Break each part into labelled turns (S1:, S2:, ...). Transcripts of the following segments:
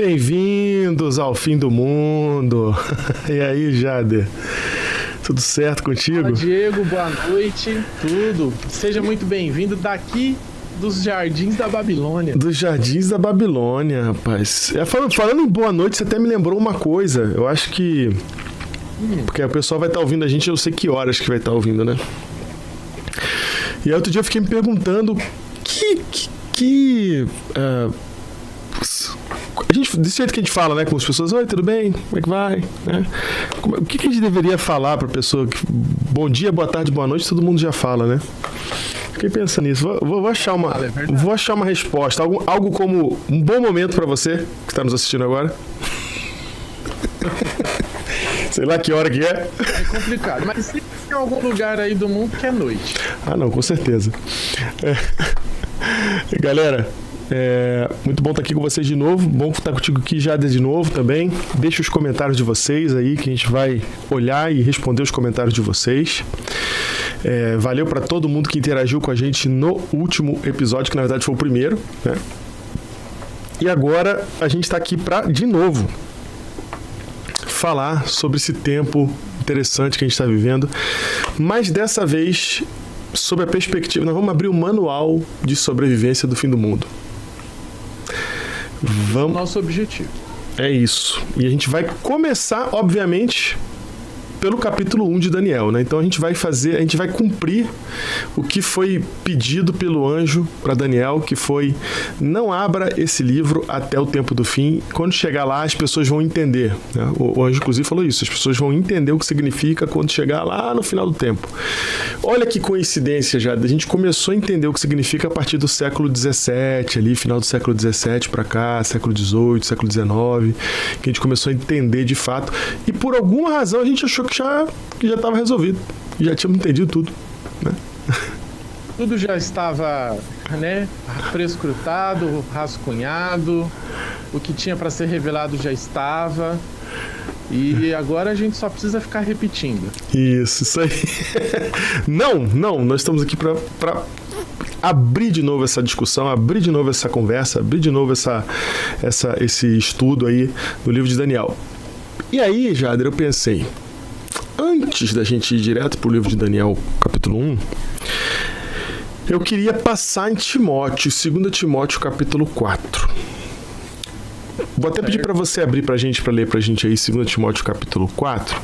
S1: Bem-vindos ao fim do mundo. E aí, Jader? Tudo certo contigo?
S2: Fala, Diego, boa noite. Tudo. Seja muito bem-vindo daqui dos Jardins da Babilônia.
S1: Dos Jardins da Babilônia, rapaz. Falando em boa noite, você até me lembrou uma coisa. Eu acho que... Porque o pessoal vai estar ouvindo a gente, eu sei que horas que vai estar ouvindo, né? E aí, outro dia eu fiquei me perguntando a gente, desse jeito que a gente fala, né, com as pessoas, oi, tudo bem? Como é que vai? Né? O que a gente deveria falar para a pessoa? Bom dia, boa tarde, boa noite, todo mundo já fala, né? Fiquei pensando nisso. Vou achar uma resposta. Algo como um bom momento para você que está nos assistindo agora. Sei lá que hora que é.
S2: É complicado, mas sempre tem algum lugar aí do mundo que é noite.
S1: Ah, não, com certeza. Galera, muito bom estar aqui com vocês de novo. Bom estar contigo aqui já de novo também. Deixa os comentários de vocês aí, que a gente vai olhar e responder os comentários de vocês. Valeu para todo mundo que interagiu com a gente no último episódio, que na verdade foi o primeiro, né? E agora a gente está aqui para, de novo, falar sobre esse tempo interessante que a gente está vivendo, mas dessa vez sob a perspectiva, nós vamos abrir o manual de sobrevivência do fim do mundo.
S2: Nosso objetivo.
S1: É isso. E a gente vai começar, obviamente, pelo capítulo 1 de Daniel, né? Então a gente vai cumprir o que foi pedido pelo anjo para Daniel, que foi: não abra esse livro até o tempo do fim. Quando chegar lá, as pessoas vão entender, né? O anjo, inclusive, falou isso: as pessoas vão entender o que significa quando chegar lá no final do tempo. Olha que coincidência, já. A gente começou a entender o que significa a partir do século XVII, ali, final do século XVII para cá, século XVIII, século XIX, que a gente começou a entender de fato. E por alguma razão a gente achou que já estava resolvido, já tínhamos entendido tudo, né?
S2: Tudo já estava, né, prescrutado, rascunhado, o que tinha para ser revelado já estava, e agora a gente só precisa ficar repetindo.
S1: Isso aí. Não, nós estamos aqui para abrir de novo essa discussão, abrir de novo essa conversa, abrir de novo esse estudo aí do livro de Daniel. E aí, Jader, eu pensei, antes da gente ir direto para o livro de Daniel, capítulo 1, eu queria passar em Timóteo, 2 Timóteo, capítulo 4. Vou até pedir para você abrir para ler para a gente aí 2 Timóteo, capítulo 4,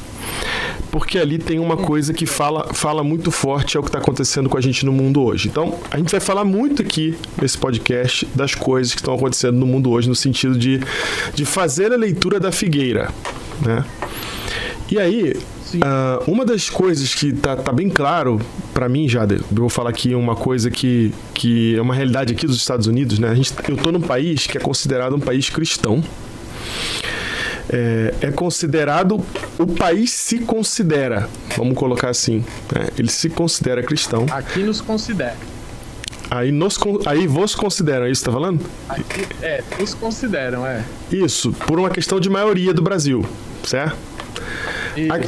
S1: porque ali tem uma coisa que fala muito forte ao que está acontecendo com a gente no mundo hoje. Então, a gente vai falar muito aqui nesse podcast das coisas que estão acontecendo no mundo hoje, no sentido de fazer a leitura da figueira, né? E aí, uma das coisas que tá bem claro para mim, Jader, eu vou falar aqui uma coisa que é uma realidade aqui dos Estados Unidos, né? Eu tô num país que é considerado um país cristão. É considerado, o país se considera, vamos colocar assim, né? Ele se considera cristão.
S2: Aqui nos considera.
S1: Aí vos consideram, é isso que você tá falando?
S2: Aqui, nos consideram,
S1: Isso, por uma questão de maioria do Brasil, certo?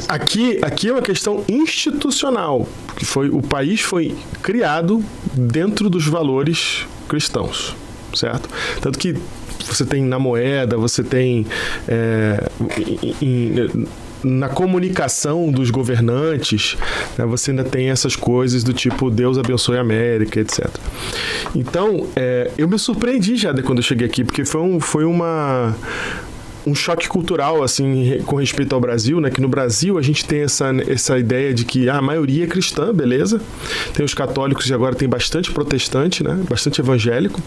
S1: Aqui é uma questão institucional, que o país foi criado dentro dos valores cristãos, certo? Tanto que você tem na moeda, você tem na comunicação dos governantes, né, você ainda tem essas coisas do tipo Deus abençoe a América, etc. Então, eu me surpreendi já quando eu cheguei aqui, porque foi um choque cultural, assim, com respeito ao Brasil, né? Que no Brasil a gente tem essa ideia de que a maioria é cristã, beleza? Tem os católicos e agora tem bastante protestante, né? Bastante evangélico.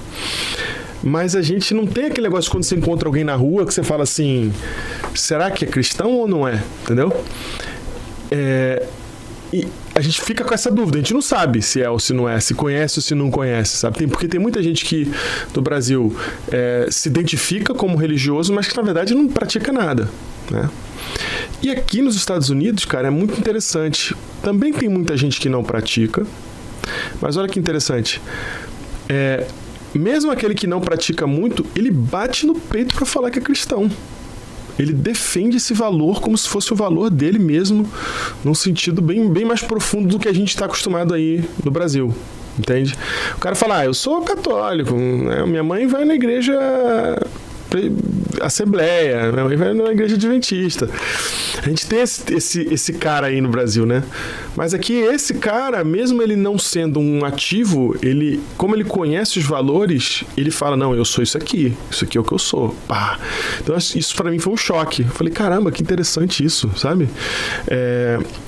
S1: Mas a gente não tem aquele negócio quando você encontra alguém na rua que você fala assim, será que é cristão ou não é? Entendeu? E a gente fica com essa dúvida, a gente não sabe se é ou se não é, se conhece ou se não conhece, sabe? Porque tem muita gente que no Brasil se identifica como religioso, mas que na verdade não pratica nada, né? E aqui nos Estados Unidos, cara, é muito interessante. Também tem muita gente que não pratica, mas olha que interessante. Mesmo aquele que não pratica muito, ele bate no peito para falar que é cristão. Ele defende esse valor como se fosse o valor dele mesmo, num sentido bem, bem mais profundo do que a gente está acostumado aí no Brasil, entende? O cara fala, eu sou católico, né? Minha mãe vai na igreja assembleia, minha mãe vai na igreja adventista. A gente tem esse cara aí no Brasil, né? Mas aqui esse cara, mesmo ele não sendo um ativo, como ele conhece os valores, ele fala, não, eu sou isso aqui é o que eu sou. Pá. Então isso pra mim foi um choque. Eu falei, caramba, que interessante isso, sabe?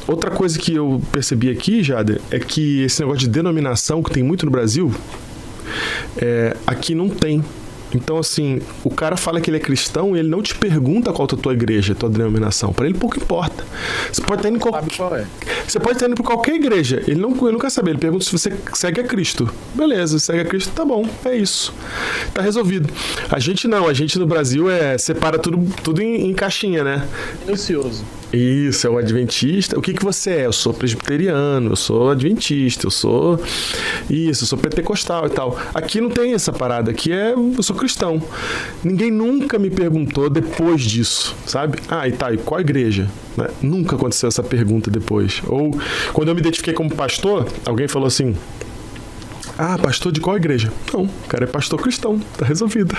S1: Outra coisa que eu percebi aqui, Jader, é que esse negócio de denominação que tem muito no Brasil, aqui não tem. Então, assim, o cara fala que ele é cristão e ele não te pergunta qual é a tua igreja, a tua denominação. Para ele pouco importa. Você pode estar indo Você pode estar indo para qualquer igreja. Ele não quer saber. Ele pergunta se você segue a Cristo. Beleza, segue a Cristo, tá bom, é isso. Tá resolvido. A gente não, a gente no Brasil separa tudo em caixinha, né?
S2: Minucioso.
S1: Isso, é o adventista. O que você é? Eu sou presbiteriano, eu sou adventista, eu sou pentecostal e tal. Aqui não tem essa parada, aqui eu sou cristão. Ninguém nunca me perguntou depois disso, sabe? E qual igreja? Né? Nunca aconteceu essa pergunta depois. Ou, quando eu me identifiquei como pastor, alguém falou assim, pastor de qual igreja? Não, o cara é pastor cristão, tá resolvido.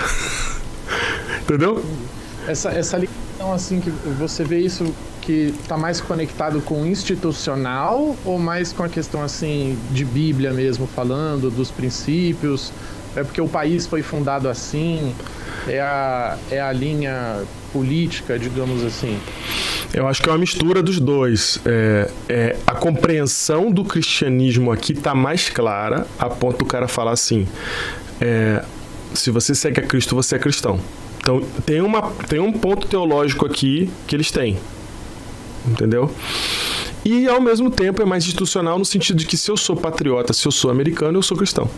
S1: Entendeu?
S2: Essa ligação, assim, que você vê isso que está mais conectado com o institucional ou mais com a questão, assim, de Bíblia mesmo, falando dos princípios? É porque o país foi fundado assim? É a linha política, digamos assim?
S1: Eu acho que é uma mistura dos dois. A compreensão do cristianismo aqui está mais clara, a ponto do cara falar assim, se você segue a Cristo, você é cristão. Então, tem um ponto teológico aqui que eles têm. Entendeu? E, ao mesmo tempo, é mais institucional no sentido de que se eu sou patriota, se eu sou americano, eu sou cristão.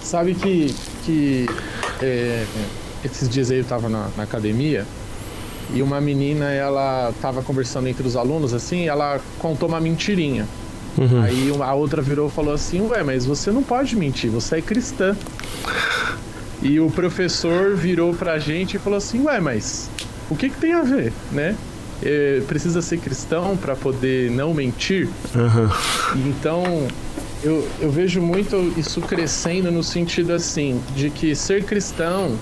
S2: Sabe que esses dias aí eu estava na academia e uma menina, ela estava conversando entre os alunos, assim, ela contou uma mentirinha. Uhum. Aí a outra virou e falou assim, mas você não pode mentir, você é cristã. E o professor virou pra gente e falou assim, mas o que tem a ver, né? Precisa ser cristão para poder não mentir? Uhum. Então, eu vejo muito isso crescendo no sentido assim, de que ser cristão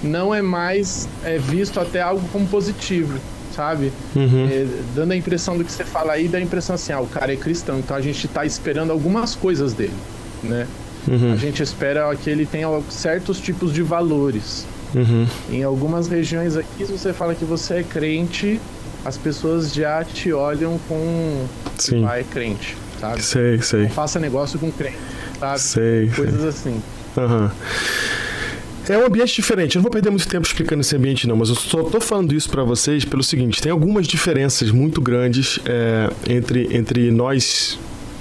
S2: não é mais visto até algo como positivo, sabe? Uhum. Dando a impressão do que você fala aí, dá a impressão assim, o cara é cristão, então a gente tá esperando algumas coisas dele, né? Uhum. A gente espera que ele tenha certos tipos de valores. Uhum. Em algumas regiões aqui, se você fala que você é crente, as pessoas já te olham com...
S1: Sim.
S2: É crente, sabe?
S1: Sei.
S2: Não faça negócio com crente, sabe?
S1: Sei.
S2: Coisas assim.
S1: Uhum. É um ambiente diferente. Eu não vou perder muito tempo explicando esse ambiente, não, mas eu só tô falando isso para vocês pelo seguinte, tem algumas diferenças muito grandes entre nós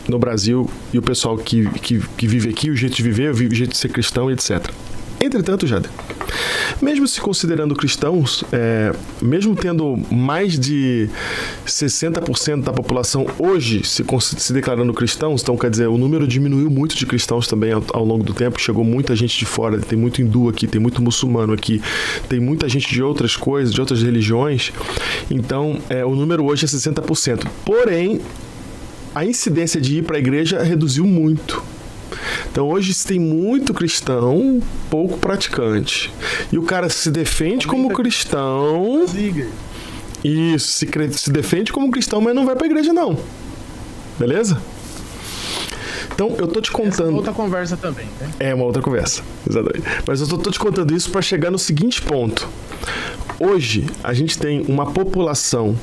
S1: no Brasil e o pessoal que vive aqui, o jeito de viver, o jeito de ser cristão, etc. Entretanto, Jader, mesmo se considerando cristãos, mesmo tendo mais de 60% da população hoje se declarando cristãos, então quer dizer, o número diminuiu muito de cristãos também ao longo do tempo, chegou muita gente de fora, tem muito hindu aqui, tem muito muçulmano aqui, tem muita gente de outras coisas, de outras religiões, então o número hoje é 60%. Porém, a incidência de ir para a igreja reduziu muito. Então hoje se tem muito cristão, pouco praticante. E o cara se defende como cristão. Isso, se defende como cristão, mas não vai pra igreja não. Beleza? Então eu tô te contando. Essa é uma
S2: outra conversa também, né?
S1: É uma outra conversa, exatamente. Mas eu tô te contando isso para chegar no seguinte ponto. Hoje a gente tem uma população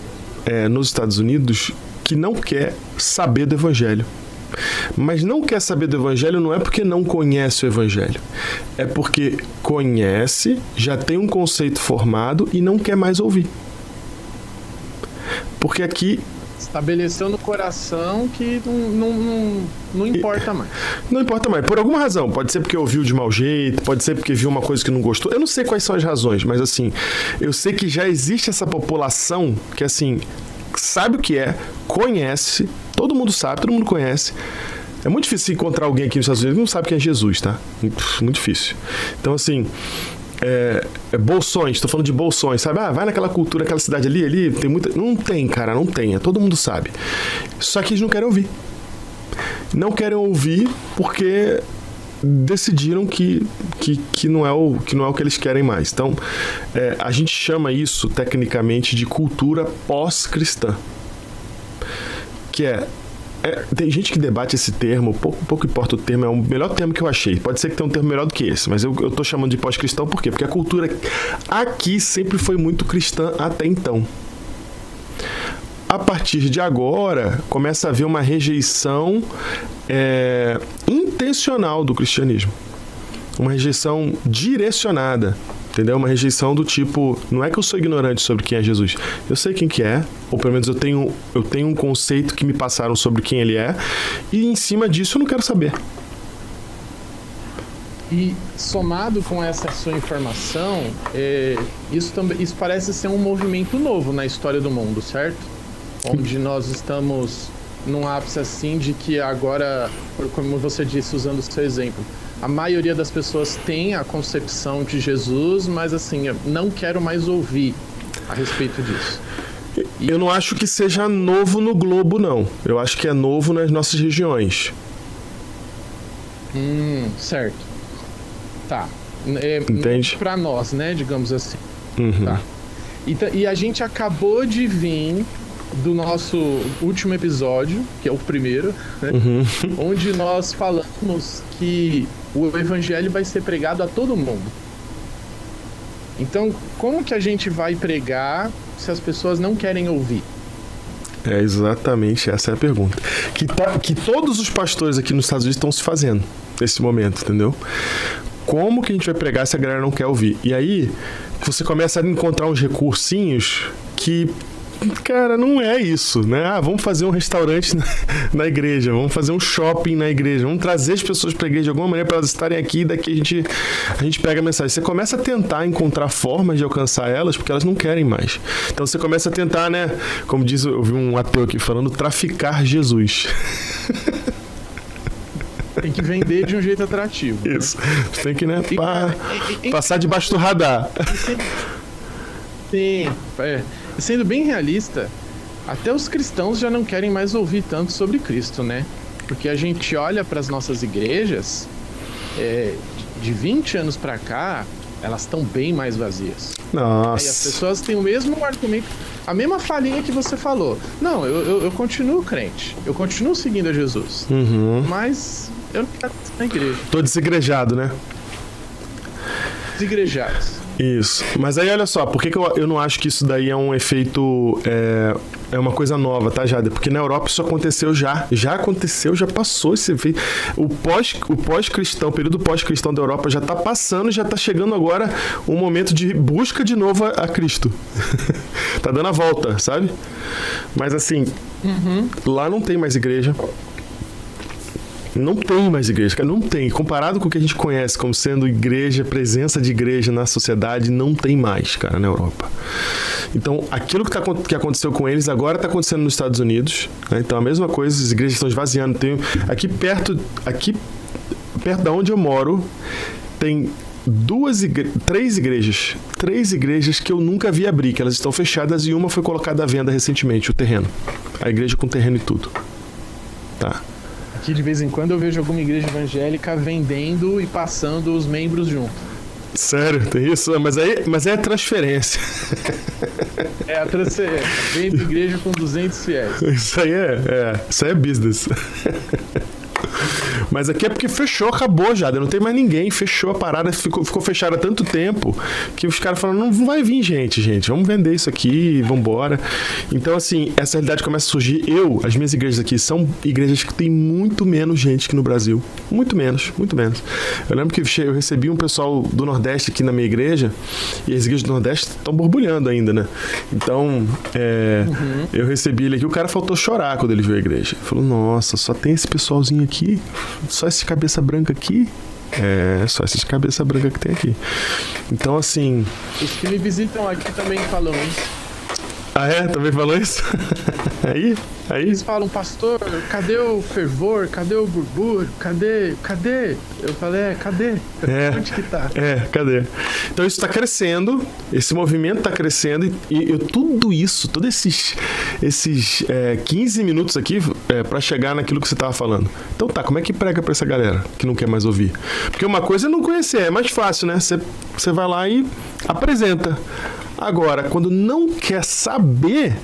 S1: nos Estados Unidos que não quer saber do evangelho. Mas não quer saber do evangelho não é porque não conhece o evangelho. É porque conhece, já tem um conceito formado e não quer mais ouvir. Porque aqui...
S2: Estabeleceu no coração que não importa mais.
S1: Não importa mais. Por alguma razão. Pode ser porque ouviu de mau jeito, pode ser porque viu uma coisa que não gostou. Eu não sei quais são as razões, mas assim, eu sei que já existe essa população que assim... sabe o que conhece, todo mundo sabe, todo mundo conhece. É muito difícil encontrar alguém aqui nos Estados Unidos que não sabe quem é Jesus, tá? Muito difícil. Então, assim, Bolsões, tô falando de Bolsões, sabe? Vai naquela cultura, naquela cidade ali, tem muita... Não tem, cara, não tem, todo mundo sabe. Só que eles não querem ouvir. Não querem ouvir porque decidiram que não é o que eles querem mais. Então, a gente chama isso tecnicamente de cultura pós-cristã, que tem gente que debate esse termo, pouco importa o termo, é o melhor termo que eu achei. Pode ser que tenha um termo melhor do que esse, mas eu tô chamando de pós-cristão por quê? Porque a cultura aqui sempre foi muito cristã até então. A partir de agora, começa a haver uma rejeição intencional do cristianismo. Uma rejeição direcionada. Entendeu? Uma rejeição do tipo, não é que eu sou ignorante sobre quem é Jesus. Eu sei quem que é, ou pelo menos eu tenho um conceito que me passaram sobre quem ele é, e em cima disso eu não quero saber.
S2: E somado com essa sua informação, isso parece ser um movimento novo na história do mundo, certo? Onde nós estamos num ápice assim de que agora, como você disse, usando o seu exemplo, a maioria das pessoas tem a concepção de Jesus, mas assim, eu não quero mais ouvir a respeito disso.
S1: Eu não acho que seja novo no globo, não. Eu acho que é novo nas nossas regiões.
S2: Certo. Tá.
S1: Entende?
S2: Pra nós, né, digamos assim.
S1: Uhum.
S2: Tá. E a gente acabou de vir do nosso último episódio, que é o primeiro, né? Onde nós falamos que o evangelho vai ser pregado a todo mundo. Então, como que a gente vai pregar se as pessoas não querem ouvir?
S1: Exatamente, essa é a pergunta. Que todos os pastores aqui nos Estados Unidos estão se fazendo nesse momento, entendeu? Como que a gente vai pregar se a galera não quer ouvir? E aí, você começa a encontrar uns recursinhos que... Cara, não é isso, né? Vamos fazer um restaurante na igreja, vamos fazer um shopping na igreja, vamos trazer as pessoas para a igreja de alguma maneira para elas estarem aqui e daqui a gente pega a mensagem. Você começa a tentar encontrar formas de alcançar elas porque elas não querem mais. Então você começa a tentar, né? Como diz, eu vi um ateu aqui falando, traficar Jesus.
S2: Tem que vender de um jeito atrativo.
S1: Isso. Você tem que, né? Passar debaixo do radar.
S2: Sim, sendo bem realista, até os cristãos já não querem mais ouvir tanto sobre Cristo, né? Porque a gente olha para as nossas igrejas, de 20 anos para cá, elas estão bem mais vazias.
S1: Nossa.
S2: E as pessoas têm o mesmo argumento, a mesma falinha que você falou. Não, eu continuo crente, eu continuo seguindo a Jesus, mas eu não quero estar na igreja.
S1: Tô desigrejado, né?
S2: Desigrejados.
S1: Isso. Mas aí, olha só, por que eu não acho que isso daí é um efeito... É uma coisa nova, tá, Jada? Porque na Europa isso aconteceu já. Já aconteceu, já passou esse efeito. O pós-cristão, o período pós-cristão da Europa já tá passando, já tá chegando agora um momento de busca de novo a Cristo. Tá dando a volta, sabe? Mas assim, lá não tem mais igreja. Não tem mais igreja, cara, não tem. Comparado com o que a gente conhece como sendo igreja, presença de igreja na sociedade, não tem mais, cara, na Europa. Então, aquilo que aconteceu com eles agora está acontecendo nos Estados Unidos, né? Então, a mesma coisa, as igrejas estão esvaziando. Aqui perto da onde eu moro, tem três igrejas que eu nunca vi abrir, que elas estão fechadas e uma foi colocada à venda recentemente, o terreno. A igreja com terreno e tudo. Tá.
S2: Aqui de vez em quando eu vejo alguma igreja evangélica vendendo e passando os membros junto.
S1: Sério, tem isso? Mas é transferência.
S2: É a transferência. Vende igreja com 200 fiéis.
S1: Isso aí é business. Mas aqui é porque fechou, acabou já, não tem mais ninguém, fechou a parada, ficou fechada há tanto tempo que os caras falaram, não vai vir gente, vamos vender isso aqui, vambora. Então assim, essa realidade começa a surgir. As minhas igrejas aqui são igrejas que tem muito menos gente que no Brasil, muito menos. Eu lembro que eu recebi um pessoal do Nordeste aqui na minha igreja, e as igrejas do Nordeste estão borbulhando ainda, né? Então, eu recebi ele aqui, o cara faltou chorar quando ele viu a igreja. Ele falou, nossa, só tem esse pessoalzinho aqui, só esse cabeça branca aqui. Só esses cabeça branca que tem aqui. Então, assim...
S2: Os que me visitam aqui também falam isso.
S1: Ah, também falou isso? Aí?
S2: Eles falam, pastor, cadê o fervor? Cadê o burburinho? Cadê? Eu falei, cadê? Onde que tá?
S1: Cadê? Então isso tá crescendo, esse movimento tá crescendo e tudo isso, todos esses 15 minutos aqui para chegar naquilo que você estava falando. Então tá, como é que prega para essa galera que não quer mais ouvir? Porque uma coisa é não conhecer, é mais fácil, né? Você vai lá e apresenta. Agora, quando não quer saber,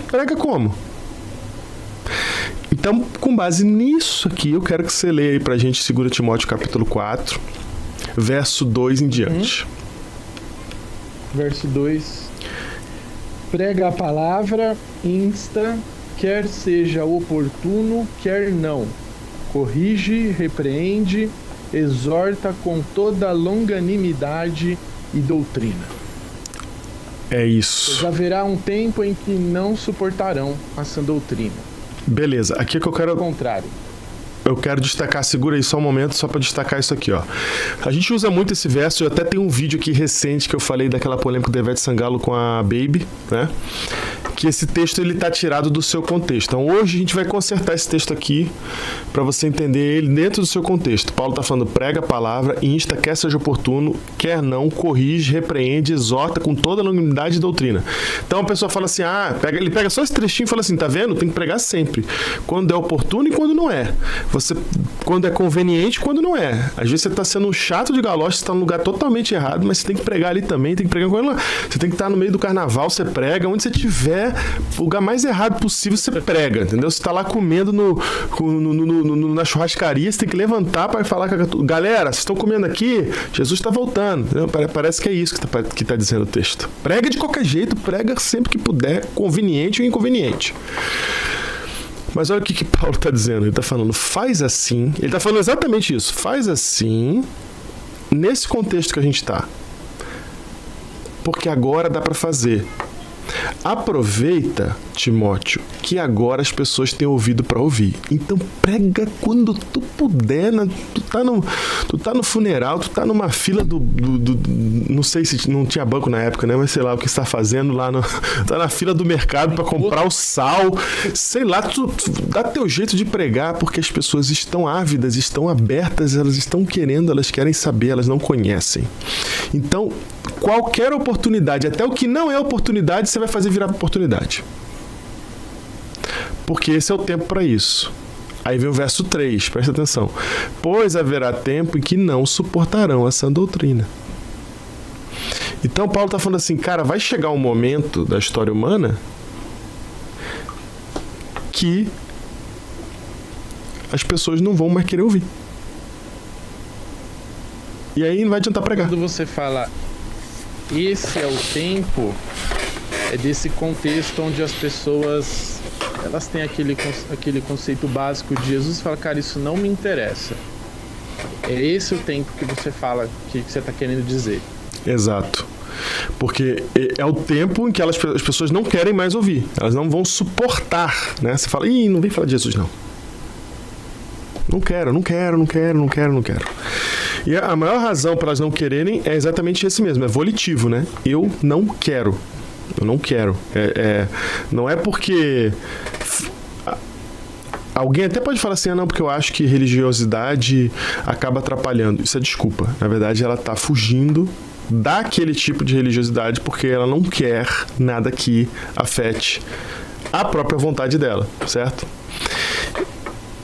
S1: prega como? Então, com base nisso aqui, eu quero que você leia aí pra gente 2 Timóteo capítulo 4, verso 2 em diante.
S2: Verso 2. Prega a palavra, insta, quer seja oportuno, quer não. Corrige, repreende, exorta com toda longanimidade e doutrina.
S1: É isso.
S2: Pois haverá um tempo em que não suportarão a sã doutrina.
S1: Beleza, aqui é que eu quero...
S2: Ao contrário.
S1: Eu quero destacar, segura aí só um momento, só para destacar isso aqui, ó. A gente usa muito esse verso, eu até tenho um vídeo aqui recente que eu falei daquela polêmica do Ivete Sangalo com a Baby, né? Que esse texto ele tá tirado do seu contexto. Então hoje a gente vai consertar esse texto aqui para você entender ele dentro do seu contexto. Paulo tá falando, prega a palavra, insta, quer seja oportuno, quer não, corrige, repreende, exorta com toda a longanimidade e doutrina. Então a pessoa fala assim, ele pega só esse trechinho e fala assim, tá vendo? Tem que pregar sempre. Quando é oportuno e quando não é. Quando é conveniente, quando não é. Às vezes você está sendo um chato de galoche, você está num lugar totalmente errado, mas você tem que pregar ali também, tem que pregar com ela. Você tem que estar no meio do carnaval, você prega. Onde você estiver, o lugar mais errado possível, você prega, entendeu? Você está lá comendo na churrascaria, você tem que levantar para falar com a galera, vocês estão comendo aqui, Jesus está voltando. Entendeu? Parece que é isso que está dizendo o texto. Prega de qualquer jeito, prega sempre que puder, conveniente ou inconveniente. Mas olha o que Paulo está dizendo. Ele está falando, faz assim. Ele está falando exatamente isso. Faz assim, nesse contexto que a gente está. Porque agora dá para fazer. Aproveita, Timóteo, que agora as pessoas têm ouvido para ouvir. Então prega quando tu puder. Tu tá no funeral, tu tá numa fila não sei se não tinha banco na época, né? Mas sei lá o que você tá fazendo lá. Tá na fila do mercado para comprar o sal. Sei lá, tu dá teu jeito de pregar, porque as pessoas estão ávidas, estão abertas, elas estão querendo, elas querem saber, elas não conhecem. Então, qualquer oportunidade, até o que não é oportunidade, você vai fazer virar oportunidade. Porque esse é o tempo para isso. Aí vem o verso 3, presta atenção. Pois haverá tempo em que não suportarão essa doutrina. Então Paulo está falando assim, cara, vai chegar um momento da história humana que as pessoas não vão mais querer ouvir. E aí não vai adiantar pregar.
S2: Quando você fala esse é o tempo, é desse contexto onde as pessoas elas têm aquele conceito básico de Jesus e falam, cara, isso não me interessa. É esse o tempo que você fala, que você está querendo dizer.
S1: Exato. Porque é o tempo em que as pessoas não querem mais ouvir. Elas não vão suportar, né? Você fala, não vem falar de Jesus, não. Não quero. E a maior razão para elas não quererem é exatamente esse mesmo, é volitivo, né? Eu não quero. Não é porque... Alguém até pode falar assim, não, porque eu acho que religiosidade acaba atrapalhando. Isso é desculpa. Na verdade, ela está fugindo daquele tipo de religiosidade porque ela não quer nada que afete a própria vontade dela, certo?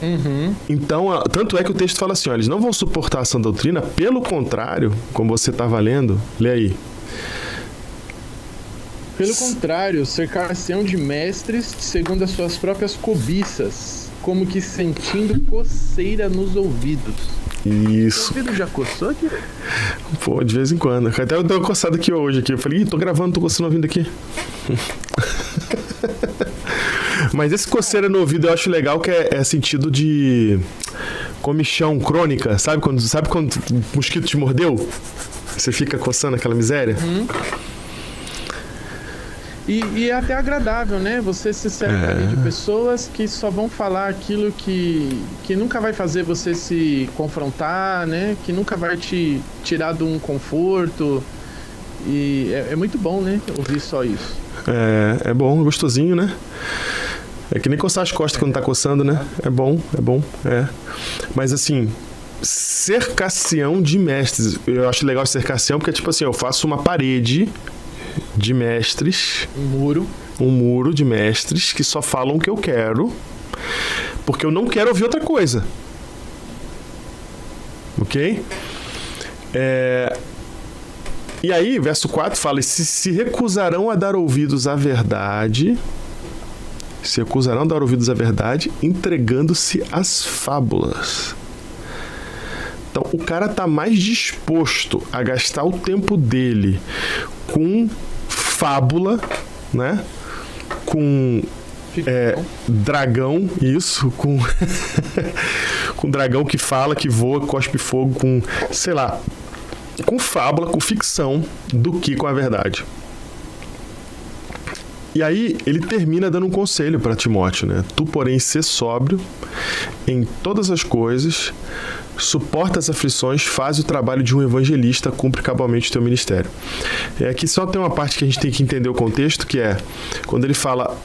S2: Uhum.
S1: Então, tanto é que o texto fala assim, eles não vão suportar a sã doutrina, pelo contrário, como você estava lendo, lê aí.
S2: Pelo contrário, cercar-se-ão de mestres segundo as suas próprias cobiças, como que sentindo coceira nos ouvidos.
S1: Isso.
S2: O ouvido já coçou aqui?
S1: Pô, de vez em quando. Até eu dei uma coçada aqui hoje. Eu falei, tô gravando, tô coçando o ouvido aqui. Mas esse coceira no ouvido eu acho legal, que é sentido de comichão crônica. Sabe quando o mosquito te mordeu? Você fica coçando aquela miséria?
S2: E é até agradável, né? Você se cerca ali de pessoas que só vão falar aquilo que nunca vai fazer você se confrontar, né? Que nunca vai te tirar de um conforto. E é muito bom, né? Ouvir só isso.
S1: É bom, gostosinho, né? É que nem coçar as costas quando tá coçando, né? É bom. Mas assim, cercação de mestres. Eu acho legal cercação porque é tipo assim, eu faço uma parede de mestres.
S2: Um muro
S1: Um muro de mestres que só falam o que eu quero. porque eu não quero ouvir outra coisa. Ok? E aí, verso 4 fala: se recusarão a dar ouvidos à verdade, entregando-se às fábulas. Então, o cara tá mais disposto a gastar o tempo dele com fábula, né? Com dragão, isso, com com dragão que fala, que voa, cospe fogo, com, sei lá, com fábula, com ficção, do que com a verdade. E aí ele termina dando um conselho para Timóteo, né? Tu, porém, sê sóbrio em todas as coisas, suporta as aflições, faz o trabalho de um evangelista, cumpre cabalmente o teu ministério. Aqui só tem uma parte que a gente tem que entender o contexto, que é, quando ele fala,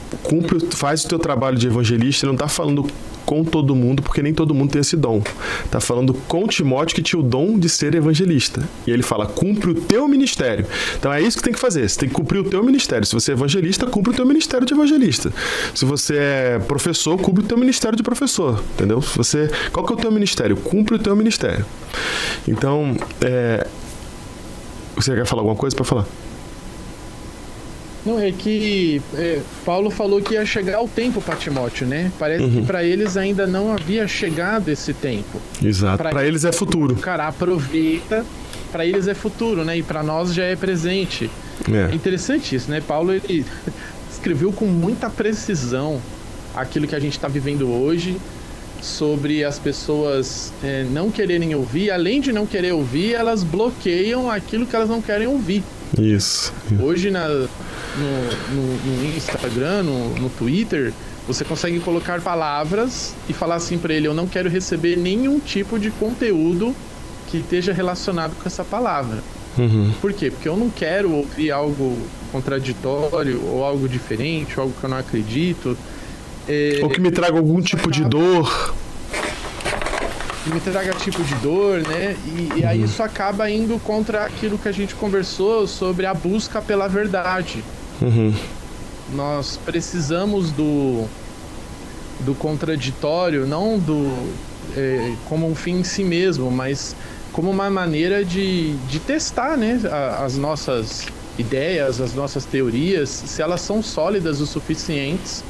S1: faz o teu trabalho de evangelista, ele não está falando com todo mundo, porque nem todo mundo tem esse dom. Está falando com Timóteo, que tinha o dom de ser evangelista. E ele fala, cumpre o teu ministério. Então é isso que tem que fazer, você tem que cumprir o teu ministério. Se você é evangelista, cumpre o teu ministério de evangelista. Se você é professor, cumpre o teu ministério de professor, entendeu? Qual que é o teu ministério? Cumpre o teu ministério. Então, você quer falar alguma coisa para falar?
S2: Não, é que Paulo falou que ia chegar o tempo para Timóteo, né? Parece que para eles ainda não havia chegado esse tempo.
S1: Exato. Para eles é futuro.
S2: Cara, aproveita. Para eles é futuro, né? E para nós já é presente. É interessante isso, né? Paulo, ele escreveu com muita precisão aquilo que a gente está vivendo hoje, sobre as pessoas não quererem ouvir. Além de não querer ouvir, elas bloqueiam aquilo que elas não querem ouvir.
S1: Isso.
S2: Hoje no Instagram, no Twitter, você consegue colocar palavras e falar assim para ele: eu não quero receber nenhum tipo de conteúdo que esteja relacionado com essa palavra. Por quê? Porque eu não quero ouvir algo contraditório, ou algo diferente, ou algo que eu não acredito.
S1: Ou que me traga algum tipo de dor.
S2: Que me traga tipo de dor, né? E aí isso acaba indo contra aquilo que a gente conversou sobre a busca pela verdade. Nós precisamos do contraditório, não como um fim em si mesmo, mas como uma maneira de testar, né, as nossas ideias, as nossas teorias, se elas são sólidas o suficientes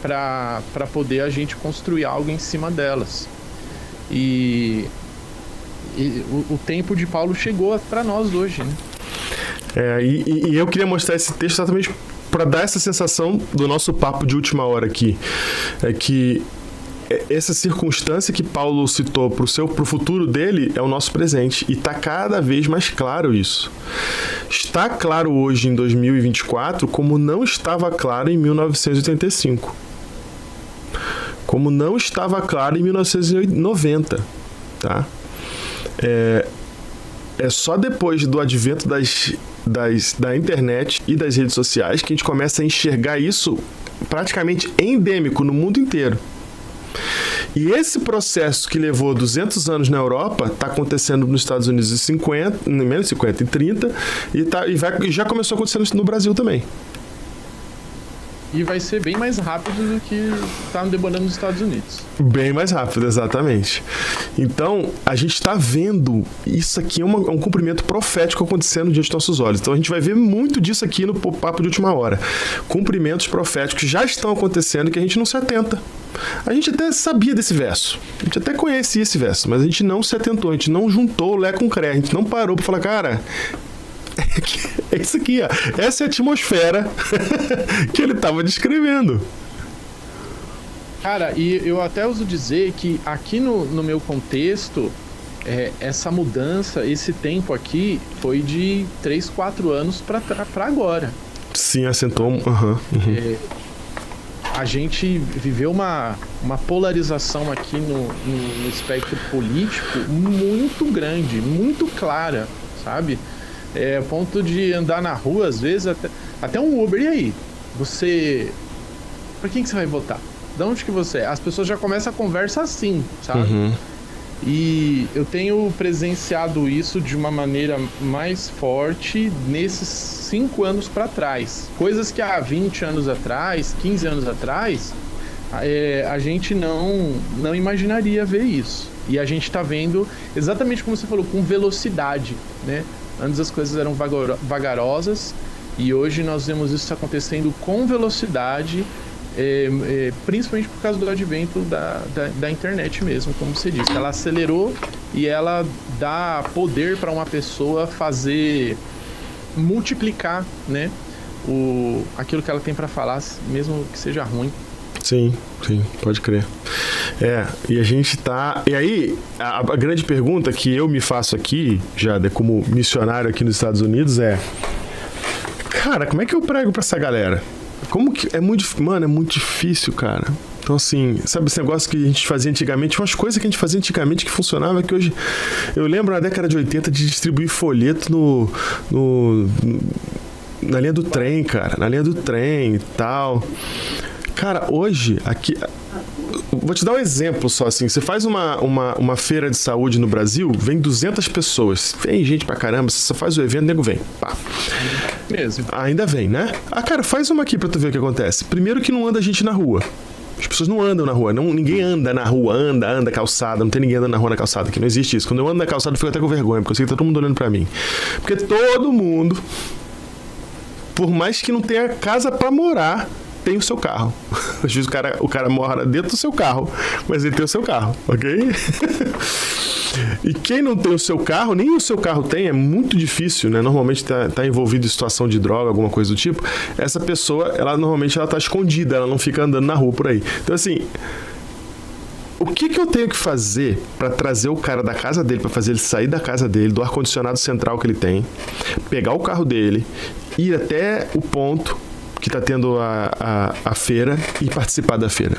S2: para poder a gente construir algo em cima delas. E o tempo de Paulo chegou para nós hoje, né?
S1: E eu queria mostrar esse texto exatamente para dar essa sensação do nosso papo de última hora aqui. É que essa circunstância que Paulo citou para o futuro dele é o nosso presente. E está cada vez mais claro isso. Está claro hoje em 2024 como não estava claro em 1985. Como não estava claro em 1990. Tá? É só depois do advento da internet e das redes sociais que a gente começa a enxergar isso praticamente endêmico no mundo inteiro. E esse processo que levou 200 anos na Europa está acontecendo nos Estados Unidos em 50, menos 50, em 30, e já começou acontecendo no Brasil também.
S2: E vai ser bem mais rápido do que está demorando nos Estados Unidos.
S1: Bem mais rápido, exatamente. Então, a gente está vendo isso aqui, é um cumprimento profético acontecendo diante dos nossos olhos. Então, a gente vai ver muito disso aqui no Papo de Última Hora. Cumprimentos proféticos já estão acontecendo que a gente não se atenta. A gente até sabia desse verso. A gente até conhecia esse verso, mas a gente não se atentou, a gente não juntou o Lé com o Cré. A gente não parou para falar, cara... É isso aqui, ó. Essa é a atmosfera que ele estava descrevendo.
S2: Cara, e eu até uso dizer que aqui no meu contexto, essa mudança, esse tempo aqui, foi de 3, 4 anos para agora.
S1: Sim, assentou.
S2: A gente viveu uma polarização aqui no espectro político muito grande, muito clara, sabe? A ponto de andar na rua, às vezes, até um Uber. E aí? Pra quem que você vai votar? De onde que você é? As pessoas já começam a conversa assim, sabe? E eu tenho presenciado isso de uma maneira mais forte nesses 5 anos para trás. Coisas que há 20 anos atrás, 15 anos atrás, a gente não imaginaria ver isso. E a gente está vendo exatamente como você falou, com velocidade, né? Antes as coisas eram vagarosas e hoje nós vemos isso acontecendo com velocidade, principalmente por causa do advento da internet mesmo, como você disse. Ela acelerou e ela dá poder para uma pessoa multiplicar, né? Aquilo que ela tem para falar, mesmo que seja ruim.
S1: Sim, pode crer. E a gente tá... E aí, a grande pergunta que eu me faço aqui, Jader, como missionário aqui nos Estados Unidos cara, como é que eu prego pra essa galera? Como que... Mano, é muito difícil, cara. Então, assim, sabe esse negócio que a gente fazia antigamente? Umas coisas que a gente fazia antigamente que funcionava, que hoje... Eu lembro na década de 80 de distribuir folheto na linha do trem, cara. Na linha do trem e tal. Cara, hoje, aqui... Vou te dar um exemplo só, assim. Você faz uma feira de saúde no Brasil, vem 200 pessoas. Vem gente pra caramba. Você só faz o evento, o nego vem. Pá.
S2: Mesmo.
S1: Ainda vem, né? Cara, faz uma aqui pra tu ver o que acontece. Primeiro que não anda gente na rua. As pessoas não andam na rua. Ninguém anda na rua. Anda calçada. Não tem ninguém andando na rua na calçada aqui. Não existe isso. Quando eu ando na calçada, eu fico até com vergonha, porque eu sei que tá todo mundo olhando pra mim. Porque todo mundo, por mais que não tenha casa pra morar, tem o seu carro. Às vezes o cara mora dentro do seu carro, mas ele tem o seu carro, ok? E quem não tem o seu carro, nem o seu carro tem, é muito difícil, né? Normalmente tá envolvido em situação de droga, alguma coisa do tipo. Essa pessoa, normalmente ela tá escondida, ela não fica andando na rua por aí. Então, assim, o que eu tenho que fazer para trazer o cara da casa dele, para fazer ele sair da casa dele, do ar-condicionado central que ele tem, pegar o carro dele, ir até o ponto que tá tendo a feira e participar da feira?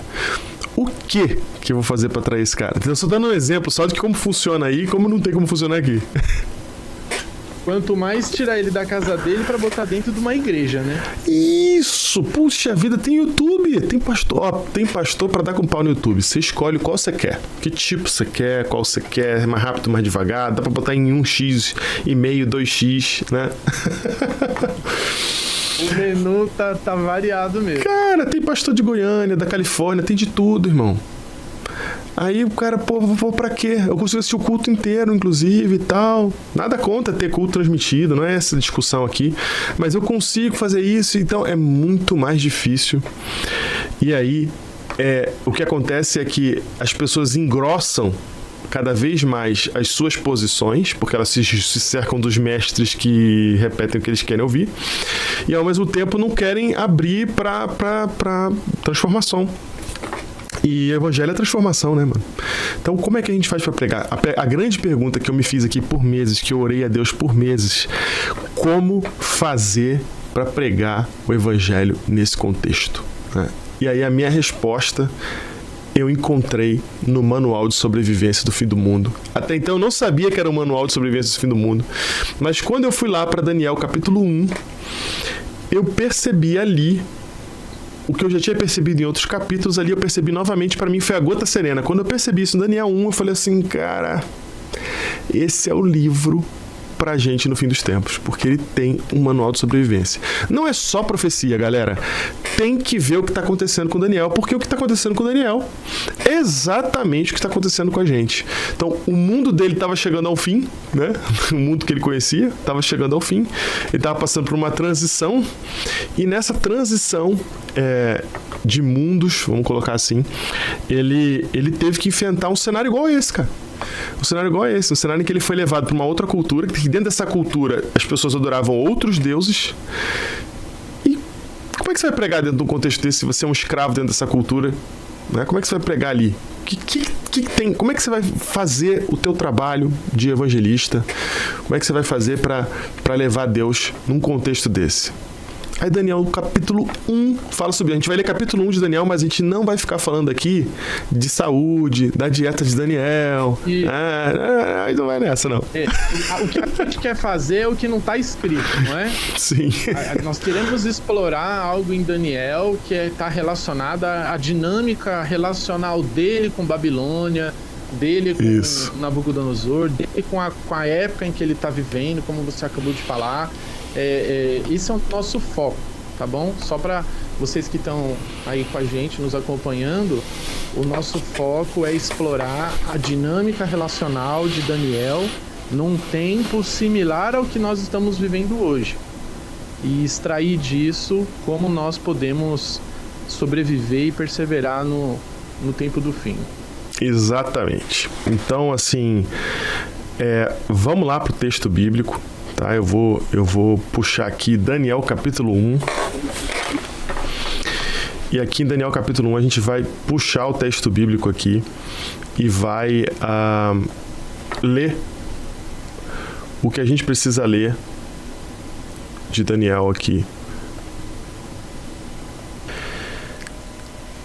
S1: O que eu vou fazer para atrair esse cara? Eu só dando um exemplo só de como funciona aí e como não tem como funcionar aqui.
S2: Quanto mais tirar ele da casa dele para botar dentro de uma igreja, né?
S1: Isso! Puxa vida, tem YouTube, tem pastor para dar com pau no YouTube. Você escolhe qual você quer, que tipo você quer, qual você quer, mais rápido, mais devagar, dá para botar em 1x e meio, 2x, né?
S2: O menu tá variado mesmo.
S1: Cara, tem pastor de Goiânia, da Califórnia, tem de tudo, irmão. Aí o cara, vou pra quê? Eu consigo assistir o culto inteiro, inclusive, e tal. Nada contra ter culto transmitido, não é essa discussão aqui. Mas eu consigo fazer isso, então é muito mais difícil. E aí, o que acontece é que as pessoas engrossam cada vez mais as suas posições, porque elas se cercam dos mestres que repetem o que eles querem ouvir, e ao mesmo tempo não querem abrir para transformação. E evangelho é transformação, né, mano? Então, como é que a gente faz para pregar? A grande pergunta que eu me fiz aqui por meses, que eu orei a Deus por meses: como fazer para pregar o evangelho nesse contexto, né? E aí a minha resposta eu encontrei no Manual de Sobrevivência do Fim do Mundo. Até então eu não sabia que era o Manual de Sobrevivência do Fim do Mundo, mas quando eu fui lá para Daniel capítulo 1, eu percebi ali o que eu já tinha percebido em outros capítulos. Ali eu percebi novamente, para mim foi a gota serena. Quando eu percebi isso em Daniel 1, eu falei assim, cara, esse é o livro pra gente no fim dos tempos, porque ele tem um manual de sobrevivência. Não é só profecia, galera. Tem que ver o que está acontecendo com Daniel, porque o que está acontecendo com Daniel é exatamente o que está acontecendo com a gente. Então, o mundo dele estava chegando ao fim, né? O mundo que ele conhecia estava chegando ao fim. Ele estava passando por uma transição, e nessa transição de mundos, vamos colocar assim, ele teve que enfrentar um cenário igual a esse, cara. Um cenário igual a esse, um cenário em que ele foi levado para uma outra cultura, que dentro dessa cultura as pessoas adoravam outros deuses. E como é que você vai pregar dentro de um contexto desse se você é um escravo dentro dessa cultura? Né? Como é que você vai pregar ali? Como é que você vai fazer o teu trabalho de evangelista? Como é que você vai fazer para levar Deus num contexto desse? Aí Daniel, capítulo 1, fala sobre... A gente vai ler capítulo 1 de Daniel, mas a gente não vai ficar falando aqui de saúde, da dieta de Daniel. Aí não vai nessa, não.
S2: O que a gente quer fazer é o que não está escrito, não é?
S1: Sim.
S2: Nós queremos explorar algo em Daniel que está relacionado à dinâmica relacional dele com Babilônia, dele com Nabucodonosor, dele com a época em que ele está vivendo, como você acabou de falar. Esse é o nosso foco, tá bom? Só para vocês que estão aí com a gente, nos acompanhando, o nosso foco é explorar a dinâmica relacional de Daniel num tempo similar ao que nós estamos vivendo hoje. E extrair disso como nós podemos sobreviver e perseverar no tempo do fim.
S1: Exatamente. Então, assim, vamos lá para o texto bíblico, tá? Eu vou puxar aqui Daniel capítulo 1. E aqui em Daniel capítulo 1 a gente vai puxar o texto bíblico aqui e vai ler o que a gente precisa ler de Daniel aqui.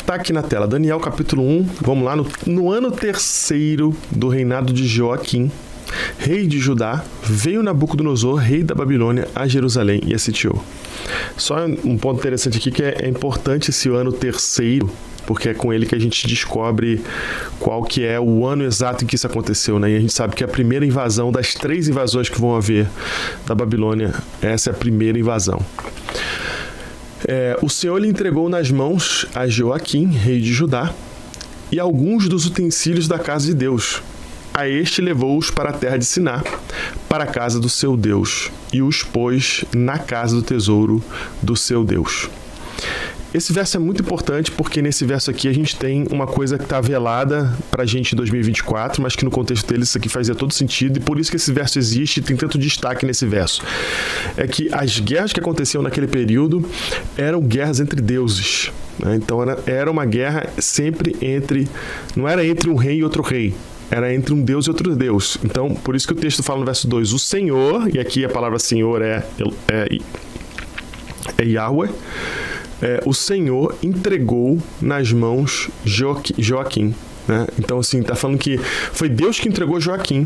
S1: Tá aqui na tela, Daniel capítulo 1, vamos lá, no ano 3º do reinado de Joaquim, rei de Judá, veio Nabucodonosor, rei da Babilônia, a Jerusalém e a sitiou. Só um ponto interessante aqui que é importante esse ano 3º, porque é com ele que a gente descobre qual que é o ano exato em que isso aconteceu, né? E a gente sabe que a primeira invasão das 3 invasões que vão haver da Babilônia, essa é a primeira invasão. O Senhor lhe entregou nas mãos a Joaquim, rei de Judá, e alguns dos utensílios da casa de Deus. A este levou-os para a terra de Siná, para a casa do seu Deus, e os pôs na casa do tesouro do seu Deus. Esse verso é muito importante porque nesse verso aqui a gente tem uma coisa que está velada para a gente em 2024, mas que no contexto dele isso aqui fazia todo sentido e por isso que esse verso existe e tem tanto destaque nesse verso. É que as guerras que aconteciam naquele período eram guerras entre deuses, né? Então era uma guerra sempre não era entre um rei e outro rei, era entre um Deus e outro Deus. Então, por isso que o texto fala no verso 2, o Senhor, e aqui a palavra Senhor é Yahweh, o Senhor entregou nas mãos Joaquim. Né? Então, assim, tá falando que foi Deus que entregou Joaquim.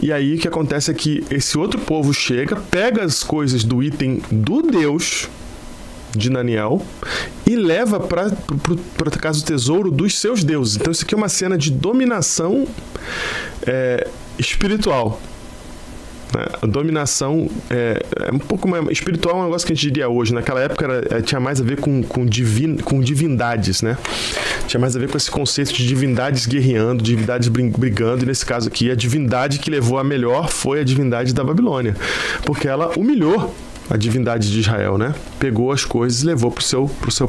S1: E aí o que acontece é que esse outro povo chega, pega as coisas do item do Deus de Daniel e leva para a casa do tesouro dos seus deuses. Então, isso aqui é uma cena de dominação espiritual. A dominação é um pouco mais espiritual, é um negócio que a gente diria hoje. Naquela época tinha mais a ver com divindades, né? Tinha mais a ver com esse conceito de divindades guerreando, divindades brigando, e nesse caso aqui a divindade que levou a melhor foi a divindade da Babilônia, porque ela humilhou a divindade de Israel, né? Pegou as coisas e levou para sua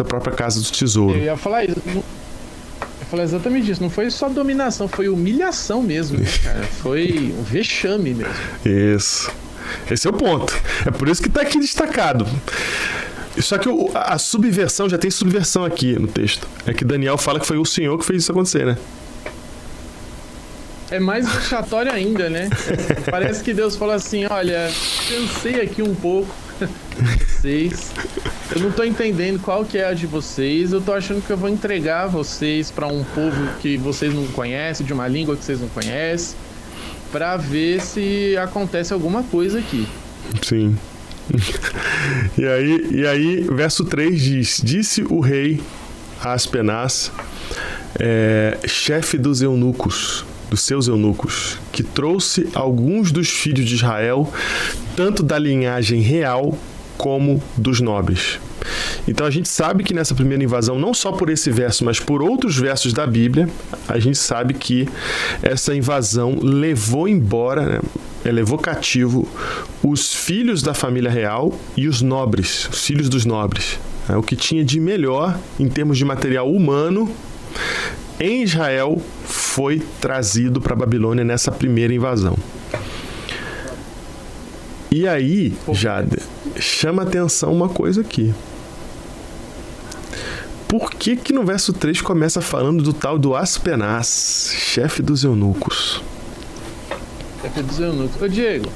S1: própria casa do tesouro.
S2: Eu ia falar isso. Exatamente isso, não foi só dominação, foi humilhação mesmo, né, cara? Foi um vexame mesmo.
S1: Isso. Esse é o ponto. É por isso que está aqui destacado. Só que a subversão, já tem subversão aqui no texto. É que Daniel fala que foi o Senhor que fez isso acontecer, né?
S2: É mais vexatório ainda, né? Parece que Deus fala assim, olha, cansei aqui um pouco vocês. Eu não tô entendendo qual que é a de vocês. Eu tô achando que eu vou entregar vocês para um povo que vocês não conhecem, de uma língua que vocês não conhecem, para ver se acontece alguma coisa aqui.
S1: Sim. E aí, verso 3 diz: disse o rei a Aspenaz, chefe dos seus eunucos, que trouxe alguns dos filhos de Israel, tanto da linhagem real como dos nobres. Então a gente sabe que nessa primeira invasão, não só por esse verso, mas por outros versos da Bíblia, a gente sabe que essa invasão levou embora, né, levou cativo os filhos da família real e os nobres, os filhos dos nobres. O que tinha de melhor em termos de material humano em Israel foi trazido para a Babilônia nessa primeira invasão. E aí, Jade, chama atenção uma coisa aqui. Por que no verso 3 começa falando do tal do Aspenaz, chefe dos eunucos?
S2: Chefe dos eunucos. Ô, Diego,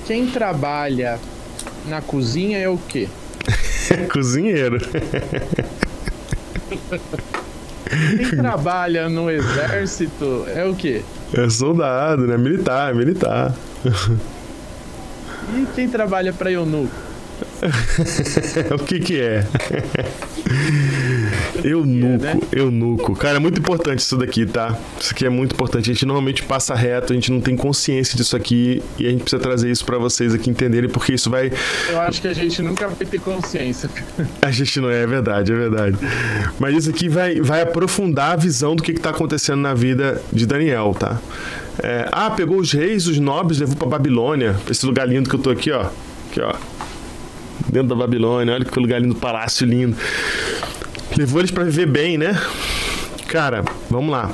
S2: quem trabalha na cozinha é o quê?
S1: Cozinheiro.
S2: Quem trabalha no exército é o quê?
S1: É soldado, né? Militar.
S2: E quem trabalha para eunuco?
S1: O que é? Eunuco. Cara, é muito importante isso daqui, tá? Isso aqui é muito importante. A gente normalmente passa reto, a gente não tem consciência disso aqui e a gente precisa trazer isso pra vocês aqui entenderem, porque isso vai...
S2: Eu acho que a gente nunca vai ter consciência.
S1: A gente não é verdade. Mas isso aqui vai aprofundar a visão do que tá acontecendo na vida de Daniel, tá? Pegou os reis, os nobres, levou pra Babilônia, esse lugar lindo que eu tô aqui, ó. Aqui, ó. Dentro da Babilônia, olha que lugar lindo, palácio lindo. Levou eles pra viver bem, né? Cara, vamos lá.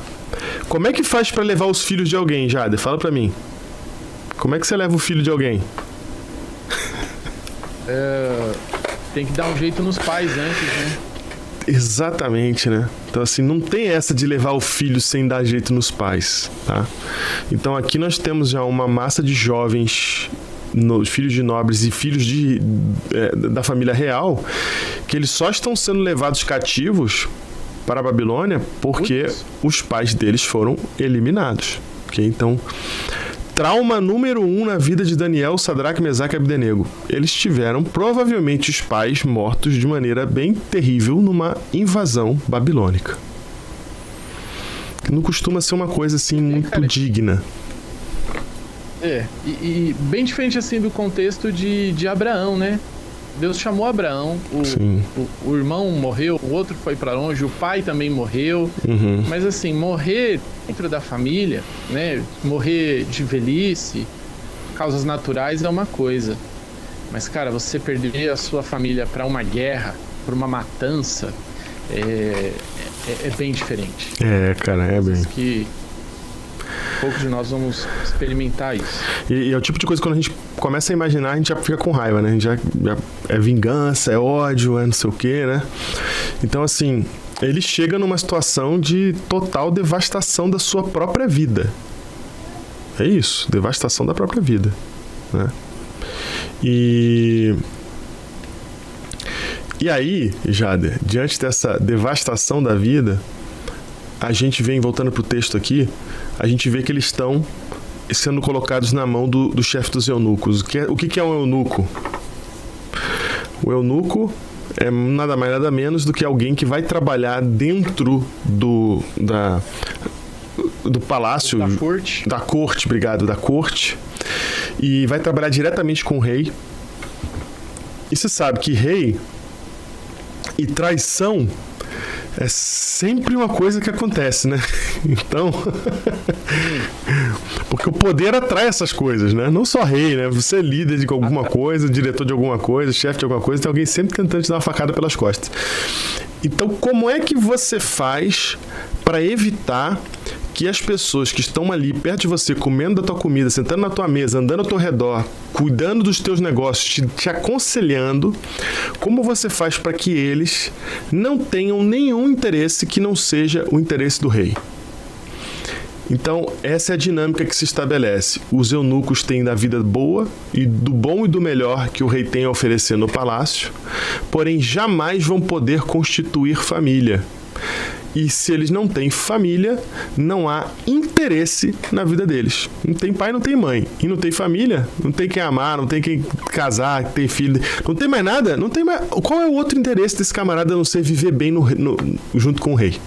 S1: Como é que faz pra levar os filhos de alguém, Jader? Fala pra mim. Como é que você leva o filho de alguém?
S2: Tem que dar um jeito nos pais antes, né?
S1: Exatamente, né? Então, assim, não tem essa de levar o filho sem dar jeito nos pais, tá? Então, aqui nós temos já uma massa de jovens, filhos de nobres e filhos da família real, que eles só estão sendo levados cativos para a Babilônia porque os pais deles foram eliminados. Okay? Então, trauma número 1 na vida de Daniel, Sadraque, Mesaque e Abdenego. Eles tiveram provavelmente os pais mortos de maneira bem terrível numa invasão babilônica. Que não costuma ser uma coisa assim muito digna.
S2: E bem diferente assim do contexto de Abraão, né? Deus chamou Abraão, o irmão morreu, o outro foi pra longe, o pai também morreu. Mas assim, morrer dentro da família, né? Morrer de velhice, causas naturais é uma coisa. Mas, cara, você perder a sua família pra uma guerra, pra uma matança, é bem diferente.
S1: Cara, é bem.
S2: Que poucos de nós vamos experimentar isso.
S1: E é o tipo de coisa que quando a gente começa a imaginar, a gente já fica com raiva, né? A gente já é vingança, é ódio, é não sei o quê, né? Então, assim, ele chega numa situação de total devastação da sua própria vida. É isso, devastação da própria vida, né? E aí, Jader, diante dessa devastação da vida, a gente vem, voltando pro texto aqui, a gente vê que eles estão sendo colocados na mão do chefe dos eunucos. O que é um eunuco? O eunuco é nada mais nada menos do que alguém que vai trabalhar dentro do palácio, da corte, e vai trabalhar diretamente com o rei. E você sabe que rei e traição é sempre uma coisa que acontece, né? Então, porque o poder atrai essas coisas, né? Não só rei, né? Você é líder de alguma coisa, diretor de alguma coisa, chefe de alguma coisa, tem alguém sempre tentando te dar uma facada pelas costas. Então, como é que você faz para evitar que as pessoas que estão ali perto de você, comendo da tua comida, sentando na tua mesa, andando ao teu redor, cuidando dos teus negócios, te aconselhando, como você faz para que eles não tenham nenhum interesse que não seja o interesse do rei? Então, essa é a dinâmica que se estabelece. Os eunucos têm da vida boa e do bom e do melhor que o rei tem a oferecer no palácio, porém jamais vão poder constituir família. E se eles não têm família, não há interesse na vida deles. Não tem pai, não tem mãe. E não tem família, não tem quem amar, não tem quem casar, ter filho. Não tem mais nada. Não tem mais... Qual é o outro interesse desse camarada a não ser viver bem junto com o rei?